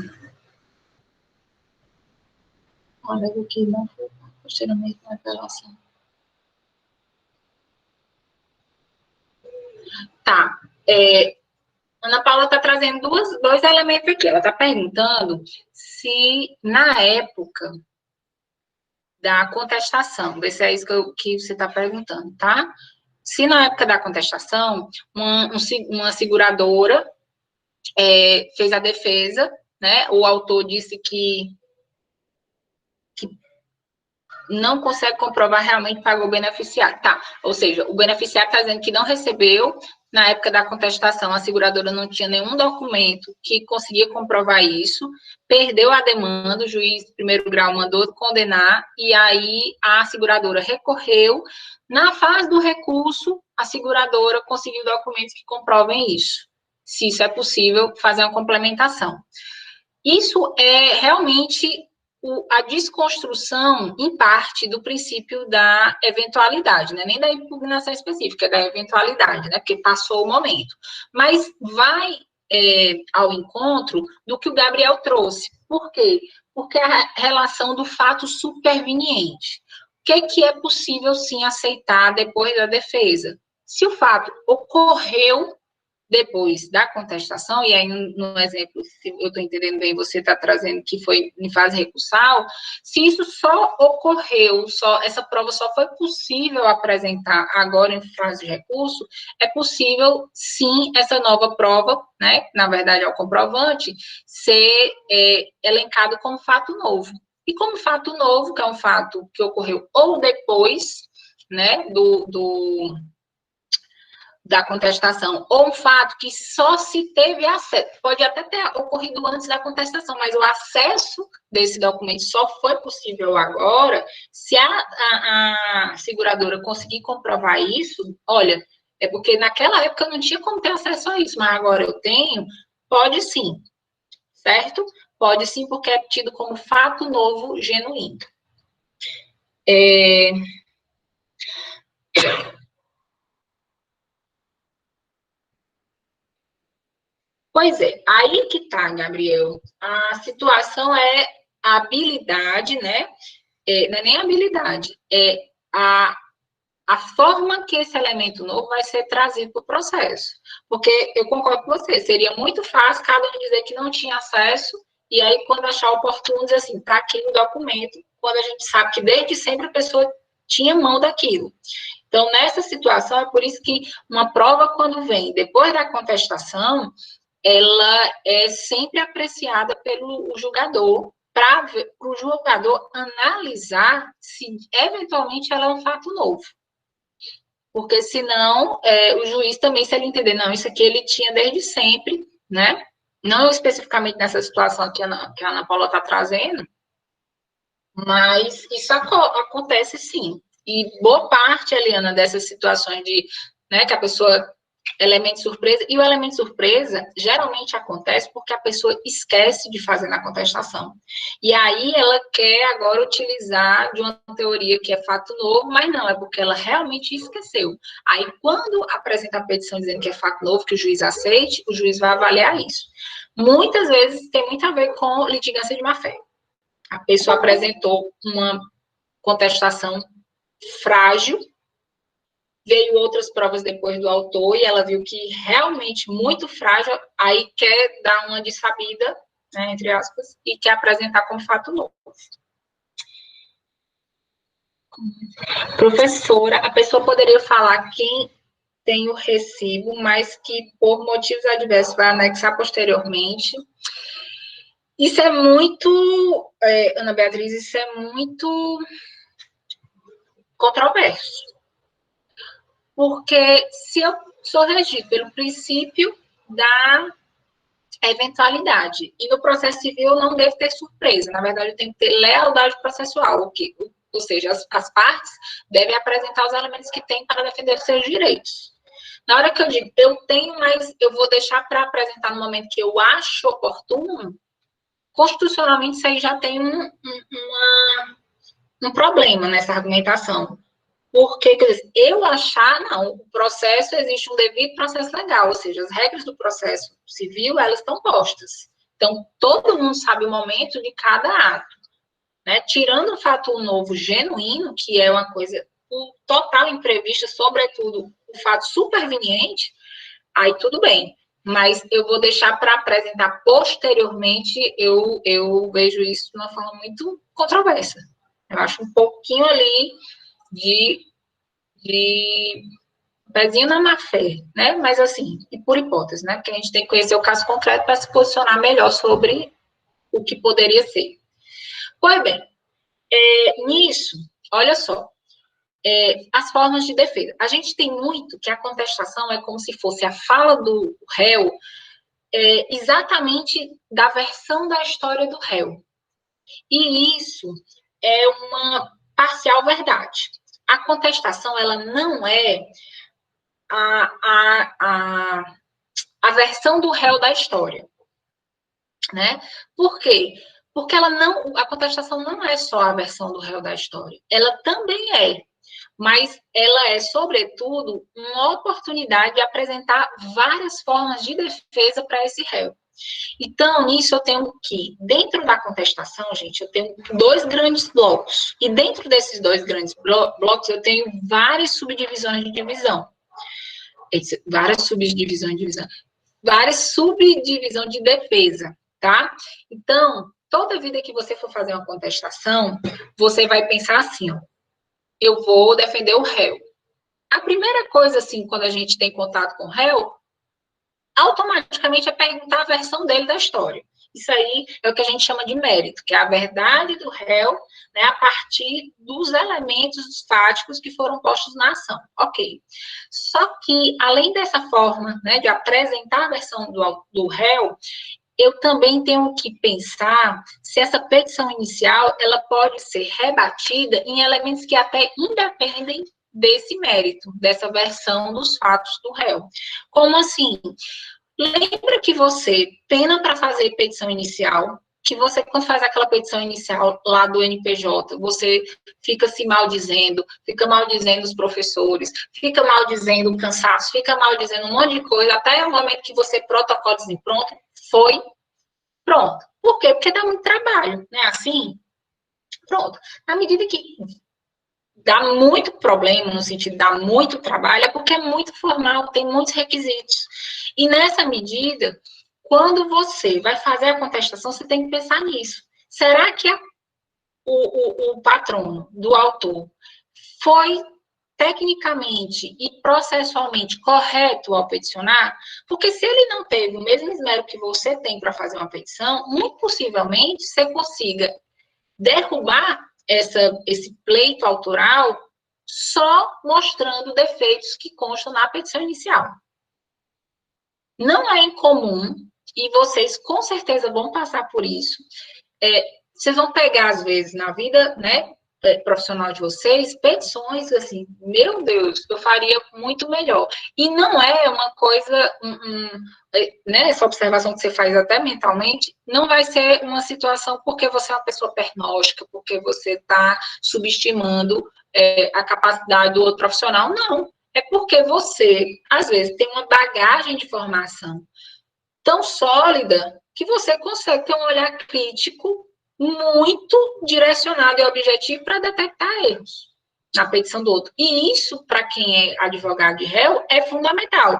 Olha o que não foi posteriormente na apelação. Tá. Ana Paula está trazendo dois elementos aqui. Ela está perguntando se, na época da contestação, vê se é isso que você está perguntando, tá? Se na época da contestação, uma seguradora fez a defesa, né? O autor disse que não consegue comprovar realmente que pagou o beneficiário. Tá, ou seja, o beneficiário está dizendo que não recebeu, na época da contestação, a seguradora não tinha nenhum documento que conseguia comprovar isso, perdeu a demanda, o juiz de primeiro grau mandou condenar, e aí a seguradora recorreu. Na fase do recurso, a seguradora conseguiu documentos que comprovem isso. Se isso é possível, fazer uma complementação. Isso é realmente a desconstrução, em parte, do princípio da eventualidade, né? Nem da impugnação específica, da eventualidade, né? Porque passou o momento. Mas vai ao encontro do que o Gabriel trouxe. Por quê? Porque a relação do fato superveniente. O que é possível, sim, aceitar depois da defesa? Se o fato ocorreu depois da contestação, e aí no exemplo, se eu estou entendendo bem, você está trazendo que foi em fase recursal, se isso só ocorreu, essa prova só foi possível apresentar agora em fase de recurso, é possível, sim, essa nova prova, né, na verdade é o comprovante, ser elencado como fato novo. E como fato novo, que é um fato que ocorreu ou depois, né, da contestação, ou um fato que só se teve acesso, pode até ter ocorrido antes da contestação, mas o acesso desse documento só foi possível agora, se a seguradora conseguir comprovar isso, olha, é porque naquela época eu não tinha como ter acesso a isso, mas agora eu tenho, pode sim, certo? Pode sim, porque é tido como fato novo genuíno. Pois é, aí que tá, Gabriel. A situação é a habilidade, né? Não é nem a habilidade, é a forma que esse elemento novo vai ser trazido para o processo. Porque eu concordo com você, seria muito fácil cada um dizer que não tinha acesso, e aí, quando achar oportuno, dizer assim, tá aqui no documento, quando a gente sabe que desde sempre a pessoa tinha mão daquilo. Então, nessa situação, é por isso que uma prova, quando vem depois da contestação, ela é sempre apreciada pelo julgador, para o julgador analisar se, eventualmente, ela é um fato novo. Porque, senão, o juiz também, se ele entender, não, isso aqui ele tinha desde sempre, né? Não especificamente nessa situação que a Ana Paula está trazendo, mas isso acontece sim. E boa parte, Eliana, dessas situações de, né, que a pessoa elemento surpresa, e o elemento surpresa geralmente acontece porque a pessoa esquece de fazer na contestação. E aí ela quer agora utilizar de uma teoria que é fato novo, mas não, é porque ela realmente esqueceu. Aí quando apresenta a petição dizendo que é fato novo, que o juiz aceite, o juiz vai avaliar isso. Muitas vezes tem muito a ver com litigância de má-fé. A pessoa apresentou uma contestação frágil, veio outras provas depois do autor e ela viu que realmente muito frágil, aí quer dar uma dessabida, né, entre aspas, e quer apresentar como fato novo. Professora, a pessoa poderia falar quem tem o recibo, mas que por motivos adversos vai anexar posteriormente. Isso é muito, Ana Beatriz, isso é muito controverso. Porque se eu sou regido pelo princípio da eventualidade. E no processo civil não deve ter surpresa. Na verdade, tem que ter lealdade processual, ou seja, as partes devem apresentar os elementos que têm para defender os seus direitos. Na hora que eu digo, eu tenho, mas eu vou deixar para apresentar no momento que eu acho oportuno, constitucionalmente isso aí já tem um problema nessa argumentação. Porque, quer dizer, eu achar, não, o processo, existe um devido processo legal, ou seja, as regras do processo civil, elas estão postas. Então, todo mundo sabe o momento de cada ato. Né? Tirando o fato novo genuíno, que é uma coisa total imprevista, sobretudo o fato superveniente, aí tudo bem. Mas eu vou deixar para apresentar posteriormente, eu vejo isso de uma forma muito controversa. Eu acho um pouquinho ali de pezinho na má-fé, né? Mas assim, e por hipótese, né? Porque a gente tem que conhecer o caso concreto para se posicionar melhor sobre o que poderia ser. Pois bem, nisso, olha só, as formas de defesa. A gente tem muito que a contestação é como se fosse a fala do réu exatamente da versão da história do réu. E isso é uma parcial verdade. A contestação, ela não é a versão do réu da história, né? Por quê? Porque a contestação não é só a versão do réu da história, ela também é, mas ela é, sobretudo, uma oportunidade de apresentar várias formas de defesa para esse réu. Então, nisso eu tenho que, dentro da contestação, gente, eu tenho 2 grandes blocos. E dentro desses 2 grandes blocos, eu tenho várias subdivisões de divisão. Várias subdivisões de divisão. Várias subdivisões de defesa, tá? Então, toda vida que você for fazer uma contestação, você vai pensar assim, ó, eu vou defender o réu. A primeira coisa, assim, quando a gente tem contato com o réu, automaticamente é perguntar a versão dele da história. Isso aí é o que a gente chama de mérito, que é a verdade do réu, né, a partir dos elementos fáticos que foram postos na ação. Ok. Só que, além dessa forma, né, de apresentar a versão do réu, eu também tenho que pensar se essa petição inicial ela pode ser rebatida em elementos que até independem desse mérito, dessa versão dos fatos do réu. Como assim? Lembra que você pena para fazer petição inicial, que você, quando faz aquela petição inicial lá do NPJ, você fica se maldizendo, fica maldizendo os professores, fica maldizendo o cansaço, fica maldizendo um monte de coisa, até o momento que você protocola assim, pronto, foi, pronto. Por quê? Porque dá muito trabalho, né? Assim, pronto. À medida que dá muito problema, no sentido de dar muito trabalho, é porque é muito formal, tem muitos requisitos. E nessa medida, quando você vai fazer a contestação, você tem que pensar nisso. Será que o patrono do autor foi tecnicamente e processualmente correto ao peticionar? Porque se ele não teve o mesmo esmero que você tem para fazer uma petição, muito possivelmente você consiga derrubar esse pleito autoral só mostrando defeitos que constam na petição inicial. Não é incomum, e vocês com certeza vão passar por isso, vocês vão pegar, às vezes, na vida, né, profissional de vocês, petições, assim, meu Deus, eu faria muito melhor. E não é uma coisa, né, essa observação que você faz até mentalmente, não vai ser uma situação porque você é uma pessoa pernóstica, porque você está subestimando a capacidade do outro profissional, não. É porque você, às vezes, tem uma bagagem de formação tão sólida que você consegue ter um olhar crítico muito direcionado e objetivo para detectar erros na petição do outro. E isso, para quem é advogado de réu, é fundamental.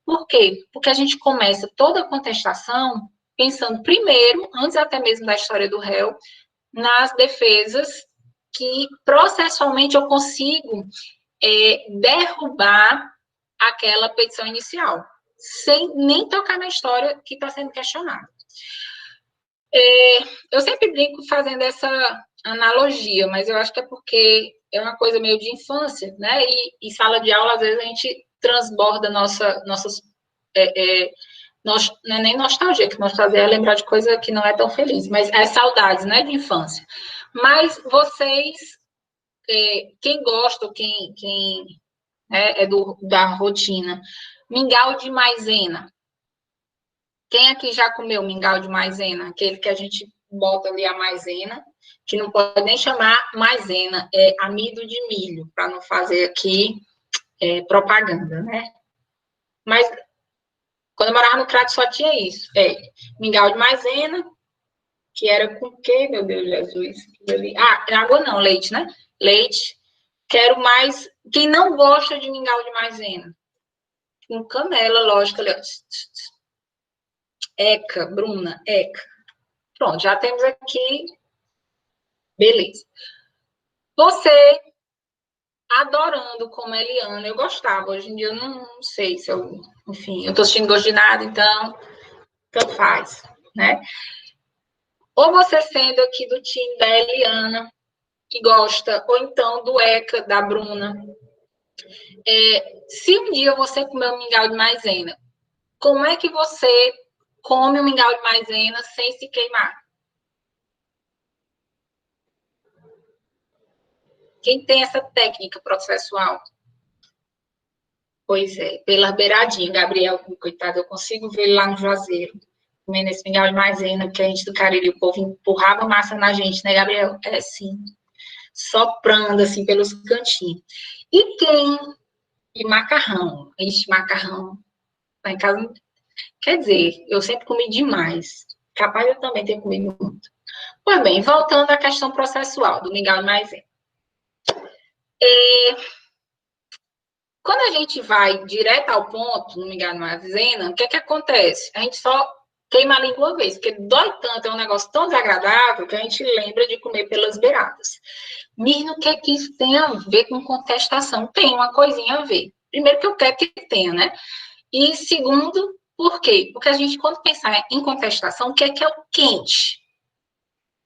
Por quê? Porque a gente começa toda a contestação pensando primeiro, antes até mesmo da história do réu, nas defesas que processualmente eu consigo derrubar aquela petição inicial, sem nem tocar na história que está sendo questionada. Eu sempre brinco fazendo essa analogia, mas eu acho que é porque é uma coisa meio de infância, né? E sala de aula, às vezes, a gente transborda não é nem nostalgia, que nostalgia é lembrar de coisa que não é tão feliz, mas é saudades, né, de infância. Mas vocês, quem gosta, quem da rotina, mingau de maisena. Quem aqui já comeu mingau de maisena? Aquele que a gente bota ali a maisena, que não pode nem chamar maisena, é amido de milho, para não fazer aqui propaganda, né? Mas quando eu morava no Crato só tinha isso. Mingau de maisena, que era com o quê, meu Deus, Jesus? Água não, leite, né? Leite. Quero mais. Quem não gosta de mingau de maisena? Com canela, lógico, ali, ó. Eca, Bruna, eca. Pronto, já temos aqui. Beleza. Você, adorando como Eliana, eu gostava. Hoje em dia eu não sei se eu... Enfim, eu tô sentindo gosto de nada, então... Tanto faz, né? Ou você sendo aqui do time da Eliana, que gosta, ou então do Eca, da Bruna. Se um dia você comer um mingau de maisena, como é que você come um mingau de maisena sem se queimar? Quem tem essa técnica processual? Pois é, pela beiradinha. Gabriel, coitado, eu consigo ver ele lá no Juazeiro, comendo esse mingau de maisena, porque a gente do Cariri, o povo empurrava massa na gente, né, Gabriel? É, sim. Soprando, assim, pelos cantinhos. E macarrão. Ixi, macarrão. Lá em casa, quer dizer, eu sempre comi demais. Capaz eu também ter comido muito. Pois bem, voltando à questão processual do mingau de maisena. Quando a gente vai direto ao ponto, no mingau de maisena, o que é que acontece? A gente só queima a língua uma vez, porque dói tanto, é um negócio tão desagradável que a gente lembra de comer pelas beiradas. Mirna, o que é que isso tem a ver com contestação? Tem uma coisinha a ver. Primeiro que eu quero que tenha, né? E segundo, por quê? Porque a gente, quando pensar em contestação, o que é o quente?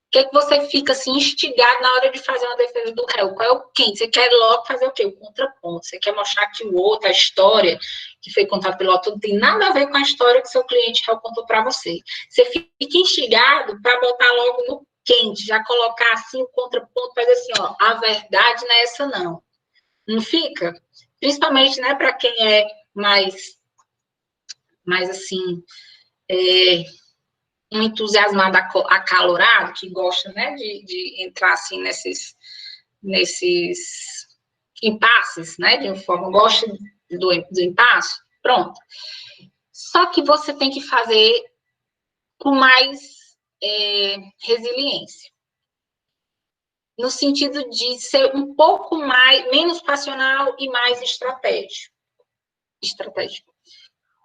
O que é que você fica assim, instigado na hora de fazer uma defesa do réu? Qual é o quente? Você quer logo fazer o quê? O contraponto. Você quer mostrar que o outro, a história que foi contada pelo autor, não tem nada a ver com a história que seu cliente réu contou para você. Você fica instigado para botar logo no quente, já colocar assim o contraponto, fazer assim, ó, a verdade não é essa não. Não fica? Principalmente, né, para quem é mais assim, um entusiasmado acalorado, que gosta, né, de entrar, assim, nesses impasses, né, de uma forma, gosta do impasse, pronto. Só que você tem que fazer com mais resiliência. No sentido de ser um pouco menos passional e mais estratégico.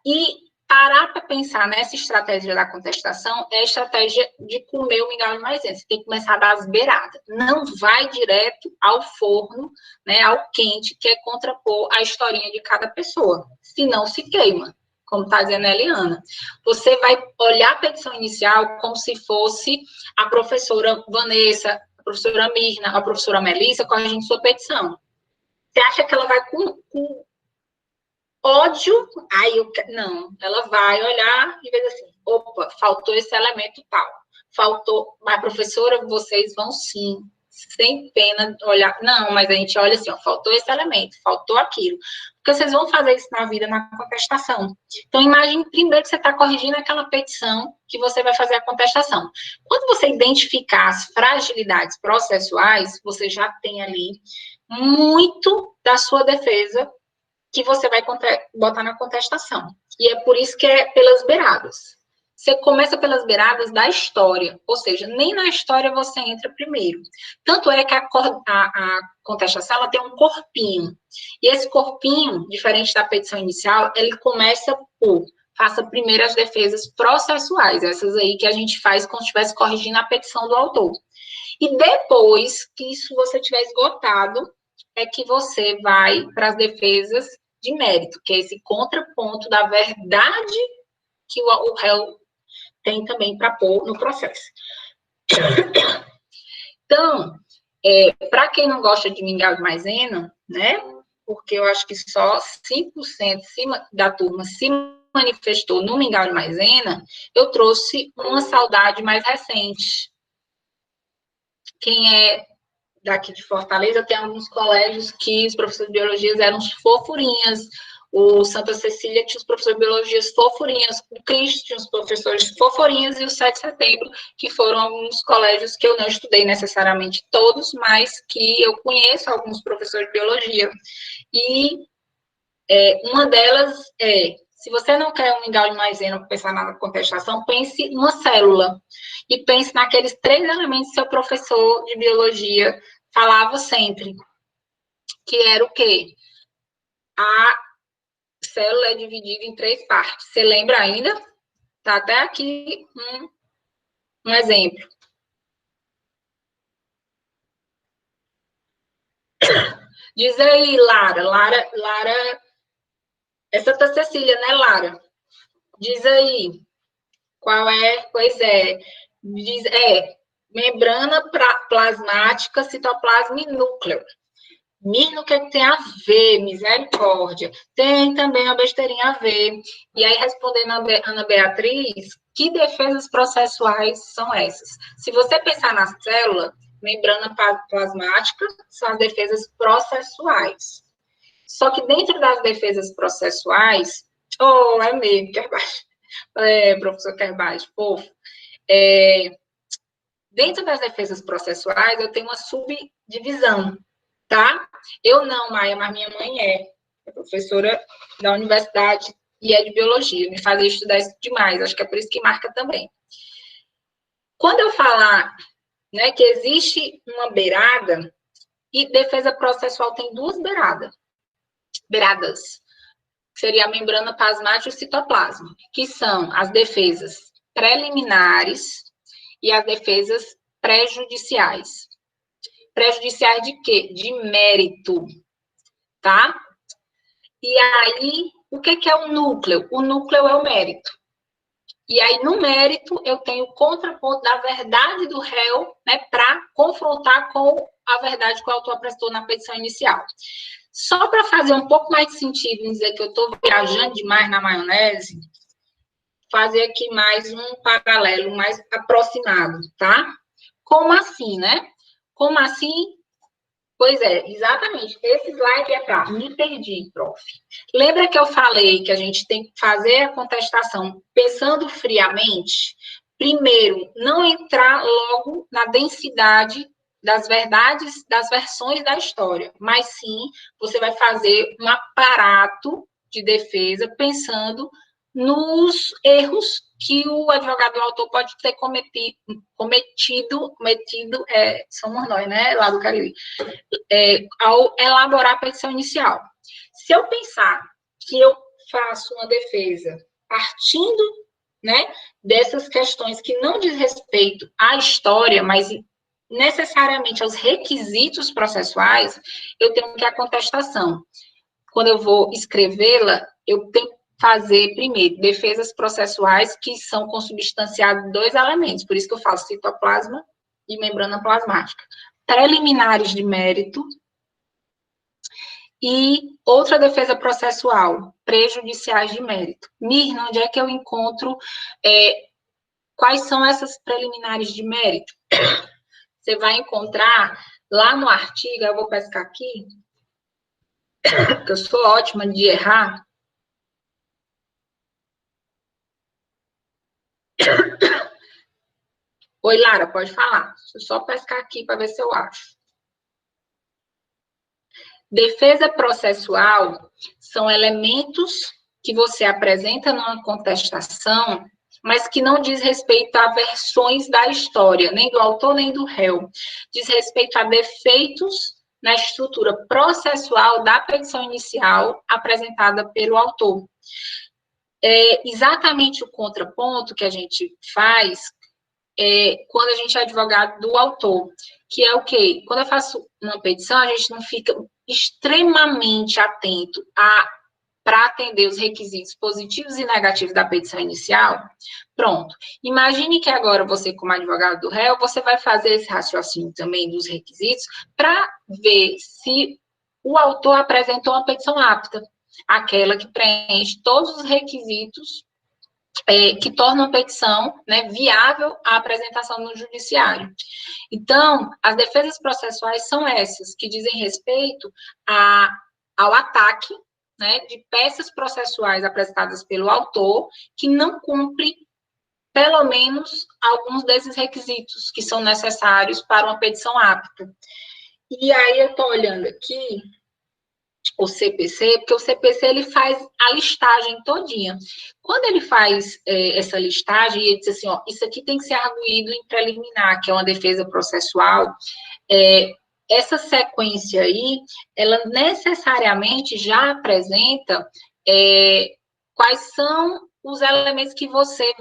E parar para pensar nessa estratégia da contestação é a estratégia de comer o mingau de maisena. Você tem que começar das beiradas. Não vai direto ao forno, né, ao quente, que é contrapor a historinha de cada pessoa. Senão se queima, como está dizendo a Eliana. Você vai olhar a petição inicial como se fosse a professora Vanessa, a professora Mirna, a professora Melissa corrigindo sua petição. Você acha que ela vai com ódio? Não, ela vai olhar e ver assim, opa, faltou esse elemento tal. Faltou, mas professora, vocês vão sim, sem pena olhar. Não, mas a gente olha assim, ó, faltou esse elemento, faltou aquilo. Porque vocês vão fazer isso na vida, na contestação. Então, imagine primeiro que você está corrigindo aquela petição que você vai fazer a contestação. Quando você identificar as fragilidades processuais, você já tem ali muito da sua defesa que você vai botar na contestação. E é por isso que é pelas beiradas. Você começa pelas beiradas da história, ou seja, nem na história você entra primeiro. Tanto é que a contestação ela tem um corpinho. E esse corpinho, diferente da petição inicial, ele começa por faça primeiro as defesas processuais, essas aí que a gente faz como se estivesse corrigindo a petição do autor. E depois que isso você tiver esgotado, é que você vai para as defesas de mérito, que é esse contraponto da verdade que o réu tem também para pôr no processo. Então, para quem não gosta de mingau de maisena, né, porque eu acho que só 5% da turma se manifestou no Mingau de Maisena, eu trouxe uma saudade mais recente. Quem é daqui de Fortaleza, tem alguns colégios que os professores de biologia eram os fofurinhas, o Santa Cecília tinha os professores de biologia fofurinhas, o Cristo tinha os professores fofurinhas, e o 7 de setembro, que foram alguns colégios que eu não estudei necessariamente todos, mas que eu conheço alguns professores de biologia. E uma delas se você não quer um Mingau de Maisena para pensar na contestação, pense numa célula. E pense naqueles 3 elementos que seu professor de biologia falava sempre. Que era o quê? A célula é dividida em 3 partes. Você lembra ainda? Tá até aqui um exemplo. Diz aí, Lara. Lara é Santa Cecília, né, Lara? Diz aí. Qual é? Pois é. Diz, membrana plasmática, citoplasma e núcleo. Mirna, o que tem a ver? Misericórdia. Tem também uma besteirinha a ver. E aí, respondendo a Ana Beatriz, que defesas processuais são essas? Se você pensar na célula, membrana plasmática são as defesas processuais. Só que dentro das defesas processuais, é mesmo, Kerbach. Professor Kerbach, fofo. Dentro das defesas processuais, eu tenho uma subdivisão, tá? Eu não, Maia, mas minha mãe é professora da universidade e é de biologia. Me fazia estudar isso demais, acho que é por isso que marca também. Quando eu falar, né, que existe uma beirada, e defesa processual tem 2 beiradas, seria a membrana plasmática e o citoplasma, que são as defesas preliminares e as defesas prejudiciais. Prejudiciais de quê? De mérito, tá? E aí, o que é o núcleo? O núcleo é o mérito. E aí, no mérito, eu tenho o contraponto da verdade do réu, né, para confrontar com a verdade que o autor apresentou na petição inicial. Só para fazer um pouco mais de sentido em dizer que eu estou viajando demais na maionese, fazer aqui mais um paralelo mais aproximado, tá? Como assim, né? Como assim? Pois é, exatamente. Esse slide é para... Me perdi, prof. Lembra que eu falei que a gente tem que fazer a contestação pensando friamente? Primeiro, não entrar logo na densidade das verdades, das versões da história, mas sim, você vai fazer um aparato de defesa pensando nos erros que o advogado do autor pode ter cometido, somos nós, né, lá do Cariri, ao elaborar a petição inicial. Se eu pensar que eu faço uma defesa partindo, né, dessas questões que não diz respeito à história, mas necessariamente aos requisitos processuais, eu tenho que a contestação. Quando eu vou escrevê-la, eu tenho que fazer, primeiro, defesas processuais que são consubstanciados 2 elementos, por isso que eu falo citoplasma e membrana plasmática. Preliminares de mérito e outra defesa processual, prejudiciais de mérito. Mirna, onde é que eu encontro quais são essas preliminares de mérito? Você vai encontrar lá no artigo, eu vou pescar aqui, porque eu sou ótima de errar. Oi, Lara, pode falar. Deixa eu só pescar aqui para ver se eu acho. Defesa processual são elementos que você apresenta numa contestação, mas que não diz respeito a versões da história, nem do autor, nem do réu. Diz respeito a defeitos na estrutura processual da petição inicial apresentada pelo autor. É exatamente o contraponto que a gente faz quando a gente é advogado do autor, que é o quê? Quando eu faço uma petição, a gente não fica extremamente atento para atender os requisitos positivos e negativos da petição inicial. Pronto. Imagine que agora você, como advogado do réu, você vai fazer esse raciocínio também dos requisitos para ver se o autor apresentou uma petição apta. aquela que preenche todos os requisitos que tornam a petição, né, viável à apresentação no judiciário. Então, as defesas processuais são essas, que dizem respeito ao ataque, né, de peças processuais apresentadas pelo autor, que não cumpre, pelo menos, alguns desses requisitos que são necessários para uma petição apta. E aí eu estou olhando aqui o CPC, porque o CPC ele faz a listagem todinha. Quando ele faz essa listagem, e ele diz assim, ó, isso aqui tem que ser arguído em preliminar, que é uma defesa processual, essa sequência aí, ela necessariamente já apresenta quais são os elementos que você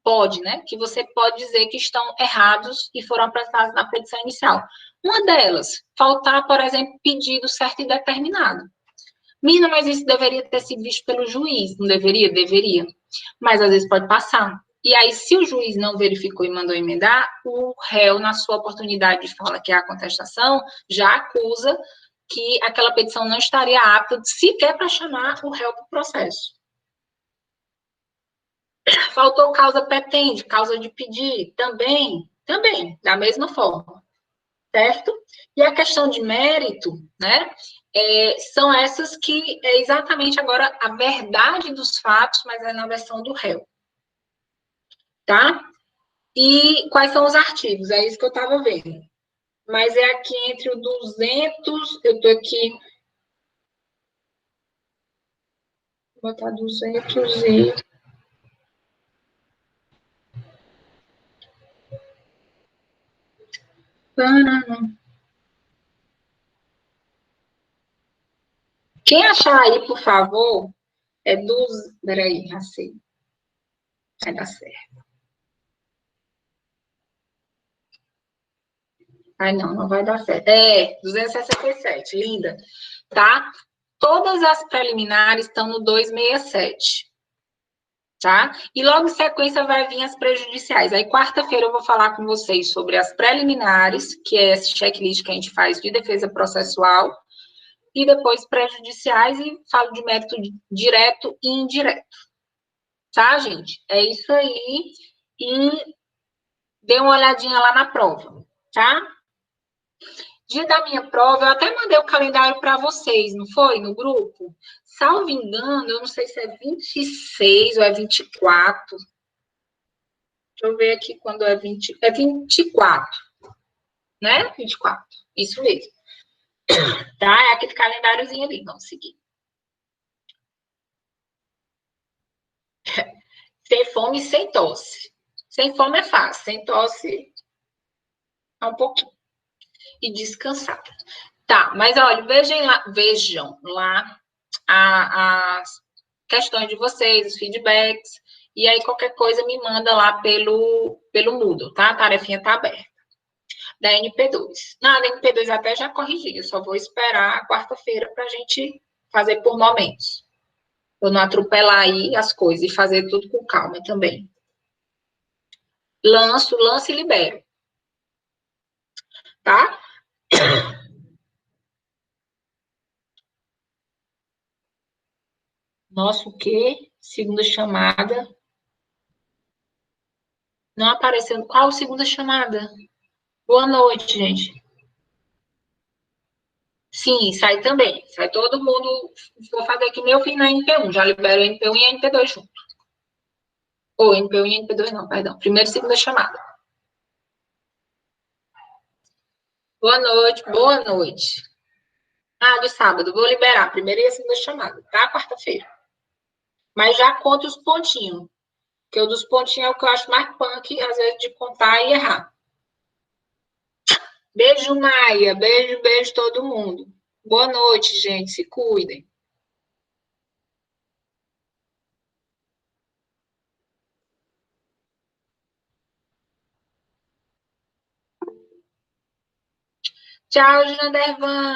pode, né, que você pode dizer que estão errados e foram apresentados na petição inicial. Uma delas, faltar, por exemplo, pedido certo e determinado. Mina, mas isso deveria ter sido visto pelo juiz, não deveria? Deveria. Mas às vezes pode passar. E aí, se o juiz não verificou e mandou emendar, o réu, na sua oportunidade de fala, que é a contestação, já acusa que aquela petição não estaria apta sequer para chamar o réu para o processo. Faltou causa petente, causa de pedir, também, da mesma forma, certo? E a questão de mérito, né, são essas que é exatamente agora a verdade dos fatos, mas é na versão do réu, tá? E quais são os artigos? É isso que eu estava vendo. Mas é aqui entre o 200, eu estou aqui, vou botar 200 e... Quem achar aí, por favor, Peraí, já sei. Vai dar certo. Ai, não vai dar certo. 267, linda. Tá? Todas as preliminares estão no 267. Tá? E logo em sequência vai vir as prejudiciais. Aí, quarta-feira, eu vou falar com vocês sobre as preliminares, que é esse checklist que a gente faz de defesa processual, e depois prejudiciais, e falo de mérito direto e indireto. Tá, gente? É isso aí. E dê uma olhadinha lá na prova, tá? Dia da minha prova, eu até mandei o calendário para vocês, não foi? No grupo? Salvo engano, eu não sei se é 26 ou é 24. Deixa eu ver aqui quando é 20. É 24, né? 24. Isso mesmo. Tá? É aquele calendáriozinho ali. Vamos seguir. Sem fome e sem tosse. Sem fome é fácil. Sem tosse é um pouquinho. E descansar. Tá, mas olha, vejam lá as questões de vocês, os feedbacks, e aí qualquer coisa me manda lá pelo Moodle, tá? A tarefinha tá aberta. Da NP2. Da NP2 até já corrigi, eu só vou esperar a quarta-feira pra gente fazer por momentos. Eu não atropelar aí as coisas e fazer tudo com calma também. Lanço e libero. Tá? Nossa, o quê? Segunda chamada. Não aparecendo. Qual segunda chamada? Boa noite, gente. Sim, sai também. Sai todo mundo. Vou fazer que nem eu fiz na NP1. Já libero a NP1 e a NP2 junto. Ou NP1 e NP2 não, perdão. Primeira e segunda chamada. Boa noite, boa noite. Ah, de sábado. Vou liberar a primeira e a segunda chamada, tá? Quarta-feira. Mas já conta os pontinhos. Porque o dos pontinhos é o que eu acho mais punk, às vezes, de contar e errar. Beijo, Maia. Beijo todo mundo. Boa noite, gente. Se cuidem. Tchau, Jandervan.